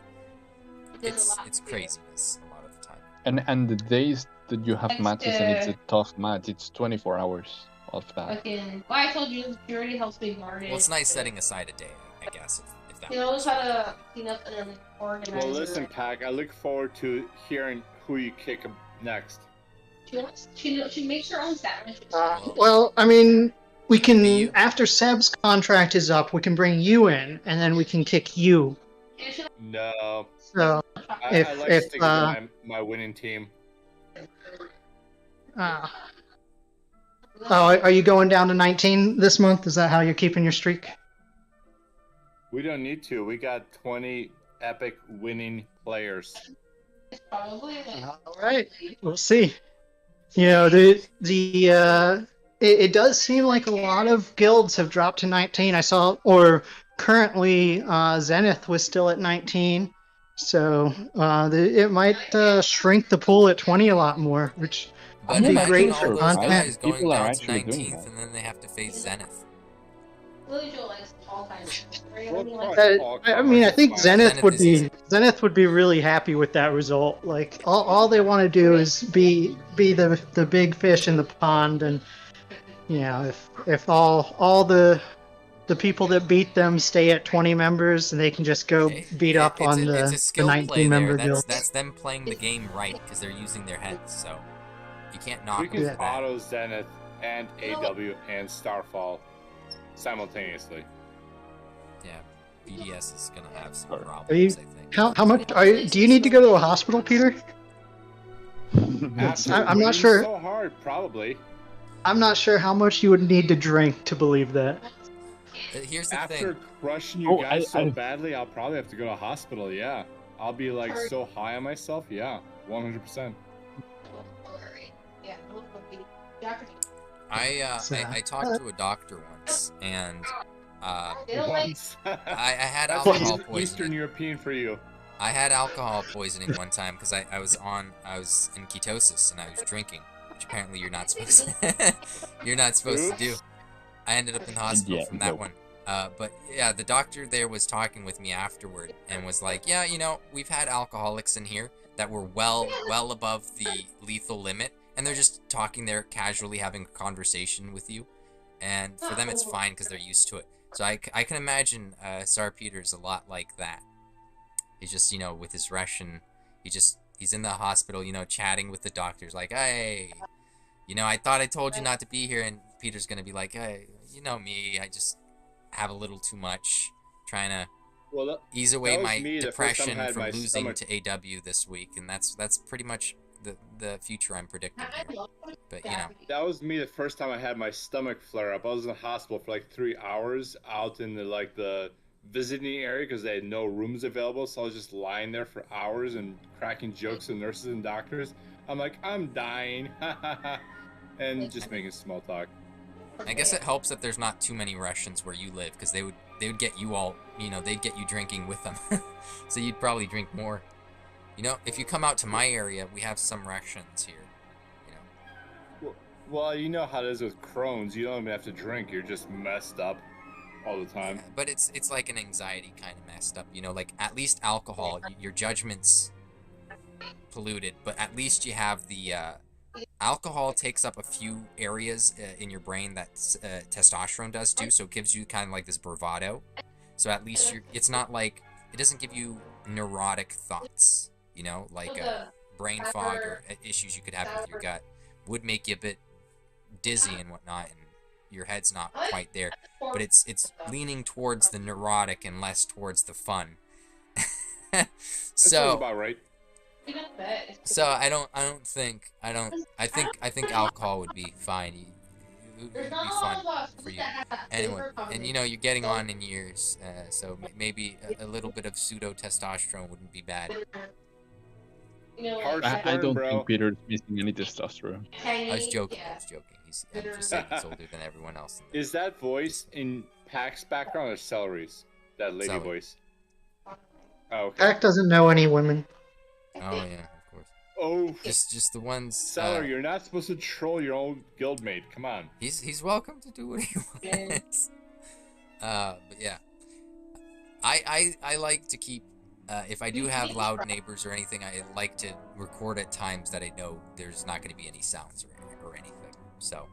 It's craziness a lot of the time. And the days that you have matches and it's a tough match, it's 24 hours of that. Fucking. Well, I told you she already helps me garden. Well, it's nice setting aside a day, I guess, if that She knows works. how to clean up and then organize. Well, her listen, life. Kag, I look forward to hearing who you kick next. She makes her own sandwiches. Well, I mean, we Could be can, you. after Seb's contract is up, we can bring you in, and then we can kick you. And she No, So, I like If, sticking to my winning team. oh, are you going down to 19 this month? Is that how you're keeping your streak? We don't need to. We got 20 epic winning players. probably. All right, we'll see. You know, it does seem like a lot of guilds have dropped to 19. I saw, or currently, Zenith was still at 19. So it might shrink the pool at 20 a lot more, which But would be imagine great all for those content. guys going People are down to actually doing 19th, that. and then they have to face Zenith. Lily Joe likes all kinds of Well, I mean, I think Zenith Zenith would is be easy. really happy with that result. Like all they want to do is be the big fish in the pond, and you know, if all the people that beat them stay at 20 members, and they can just go beat up on it's a the skill play 19 member there. guild. That's them playing the game right because they're using their heads. So you can't knock We them can for that. auto Zenith and AW and Starfall simultaneously. Yeah, BDS is gonna have some Are problems. I think. How much do you need to go to a hospital, Peter? After I'm not winning sure. So hard, probably. I'm not sure how much you would need to drink to believe that. Here's the After thing. crushing you Oh, guys so I- badly, I'll probably have to go to a hospital. Yeah, I'll be like so high on myself. Yeah, 100%. Yeah, I talked to a doctor once, and they don't like. Once. I had That's alcohol Eastern poisoning. European for you. I had alcohol poisoning one time because I was in ketosis and I was drinking, which apparently you're not supposed to, you're not supposed to do. I ended up in hospital Yeah, from that nope. one. But yeah, the doctor there was talking with me afterward and was like, yeah, you know, we've had alcoholics in here that were well above the lethal limit, and they're just talking there casually, having a conversation with you, and for them it's fine because they're used to it. So I can imagine Sar Peter's a lot like that. He's just, you know, with his Russian, he's in the hospital, you know, chatting with the doctors, like, hey, you know, I thought I told you not to be here, and Peter's gonna be like, hey, you know me, I just have a little too much, trying to Well, ease away was my me the first time depression I had from my losing stomach- to AW this week, and that's pretty much the future I'm predicting here. But you know, that was me the first time I had my stomach flare up. I was in the hospital for like 3 hours out in the visiting area because they had no rooms available. So I was just lying there for hours and cracking jokes to nurses and doctors. I'm like, I'm dying, and just making small talk. I guess it helps that there's not too many Russians where you live, because they would get you all, you know, they'd get you drinking with them, so you'd probably drink more. You know, if you come out to my area, we have some Russians here. You know, Well, you know how it is with Crohn's. You don't even have to drink. You're just messed up all the time. yeah, but it's like an anxiety kind of messed up. You know, like at least alcohol, your judgment's polluted, but at least you have the alcohol takes up a few areas in your brain that testosterone does too, so it gives you kind of like this bravado. So at least it's not like, it doesn't give you neurotic thoughts, you know, like brain fog or issues you could have with your gut would make you a bit dizzy and whatnot, and your head's not quite there, but it's leaning towards the neurotic and less towards the fun. That sounds So about right. I think alcohol would be fine. It would be fun for you. Anyway, and you know, you're getting on in years, so maybe a little bit of pseudo testosterone wouldn't be bad. Harsh I burn, don't bro. think Peter's missing any testosterone. I was joking. I'm just saying he's older than everyone else. Is that voice in Pack's background or Celery's? That lady Celery. voice. Oh, okay. Pac doesn't know any women. Oh yeah, of course. Oh, Just the ones. Celery, you're not supposed to troll your own guildmate. Come on. He's welcome to do what he wants. But yeah, I like to keep. If I do have loud neighbors or anything, I like to record at times that I know there's not going to be any sounds or anything. So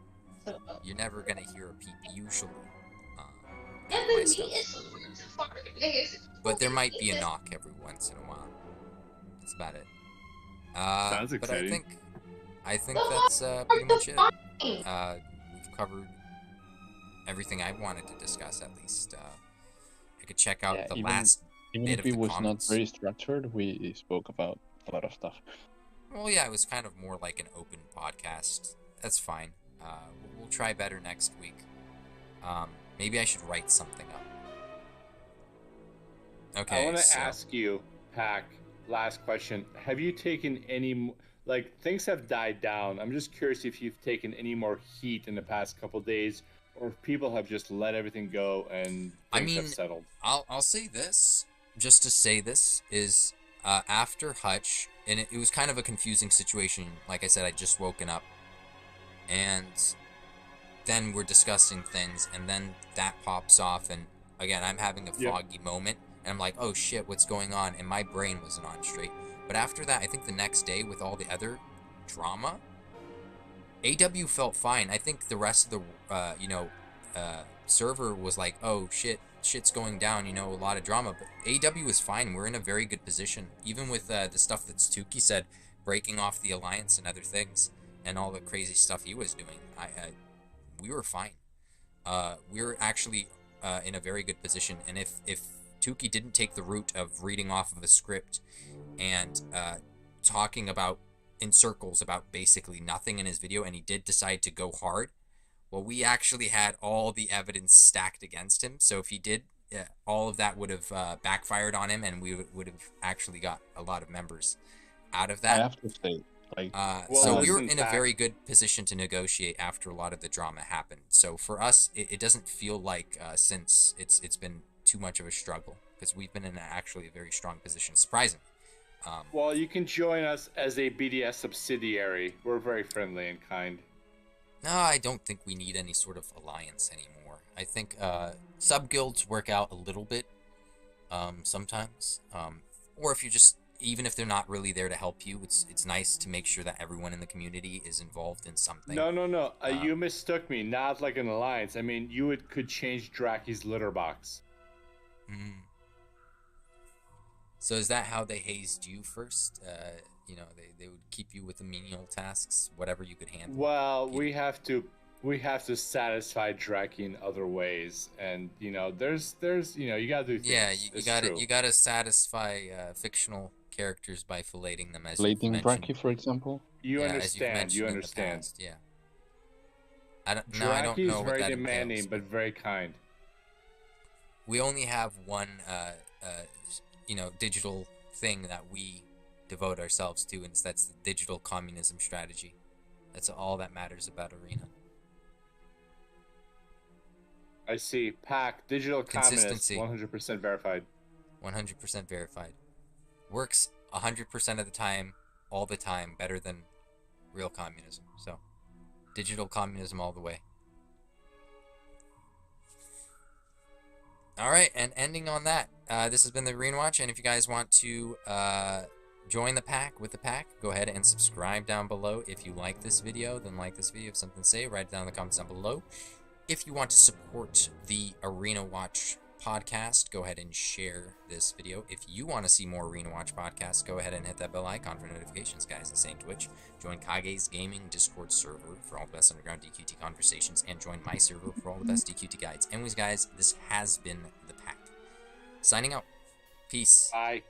you're never gonna hear a peep usually. Yeah, Of my but me stuff. is far. But there might be a knock every once in a while. That's about it. Sounds but exciting. I think that's pretty much it. We've covered everything I wanted to discuss, at least. I could check out Yeah, the even last even bit if of it the was comments. not very structured, we spoke about a lot of stuff. Well, yeah, it was kind of more like an open podcast. That's fine. We'll try better next week. Maybe I should write something up. Okay, I want to so ask you, Pack, last question. Have you taken any, like, things have died down. I'm just curious if you've taken any more heat in the past couple days, or if people have just let everything go and things have settled. I'll say this, just to say this, is after Hutch, and it was kind of a confusing situation. Like I said, I'd just woken up, and then we're discussing things, and then that pops off, and again, I'm having a foggy moment, and I'm like, oh shit, what's going on? And my brain wasn't on straight. But after that, I think the next day, with all the other drama, AW felt fine. I think the rest of the, server was like, oh shit's going down, a lot of drama. But AW was fine. We're in a very good position. Even with the stuff that Stuki said, breaking off the alliance and other things, and all the crazy stuff he was doing, we were fine. We were actually in a very good position. And if Tuki didn't take the route of reading off of a script and talking about in circles about basically nothing in his video, and he did decide to go hard, well, we actually had all the evidence stacked against him. So if he did, all of that would have backfired on him, and we would have actually got a lot of members out of that. I have to say, like, so we were in a very good position to negotiate after a lot of the drama happened. So for us, it doesn't feel like since it's been too much of a struggle, because we've been in actually a very strong position, surprisingly. Well, you can join us as a BDS subsidiary. We're very friendly and kind. No, I don't think we need any sort of alliance anymore. I think sub-guilds work out a little bit sometimes. Or if you just, even if they're not really there to help you, it's nice to make sure that everyone in the community is involved in something. No. You mistook me. Not like an alliance. I mean, you could change Draki's litter box. So is that how they hazed you first? They would keep you with the menial tasks, whatever you could handle. Well, we have to satisfy Draki in other ways, and there's you gotta do things. Yeah, you gotta satisfy fictional characters by filleting them, as Filleting you've mentioned. Draki, for example. You Yeah, understand. You understand. Yeah. I don't know what very that demanding, entails. but very kind. We only have one, digital thing that we devote ourselves to, and that's the digital communism strategy. That's all that matters about Arena. I see. Pack digital communist, Consistency. 100% verified. 100% verified. Works 100% of the time, all the time, better than real communism. So, digital communism all the way. Alright, and ending on that, this has been the Arena Watch, and if you guys want to join the pack with the pack, go ahead and subscribe down below. If you like this video, then like this video. If something to say, write it down in the comments down below. If you want to support the Arena Watch podcast, go ahead and share this video. If you want to see more Arena Watch podcasts, go ahead and hit that bell icon for notifications, guys. The same Twitch. Join Kage's gaming Discord server for all the best underground DQT conversations, and join my server for all the best DQT guides. Anyways, guys, this has been the pack. Signing out. Peace. Bye.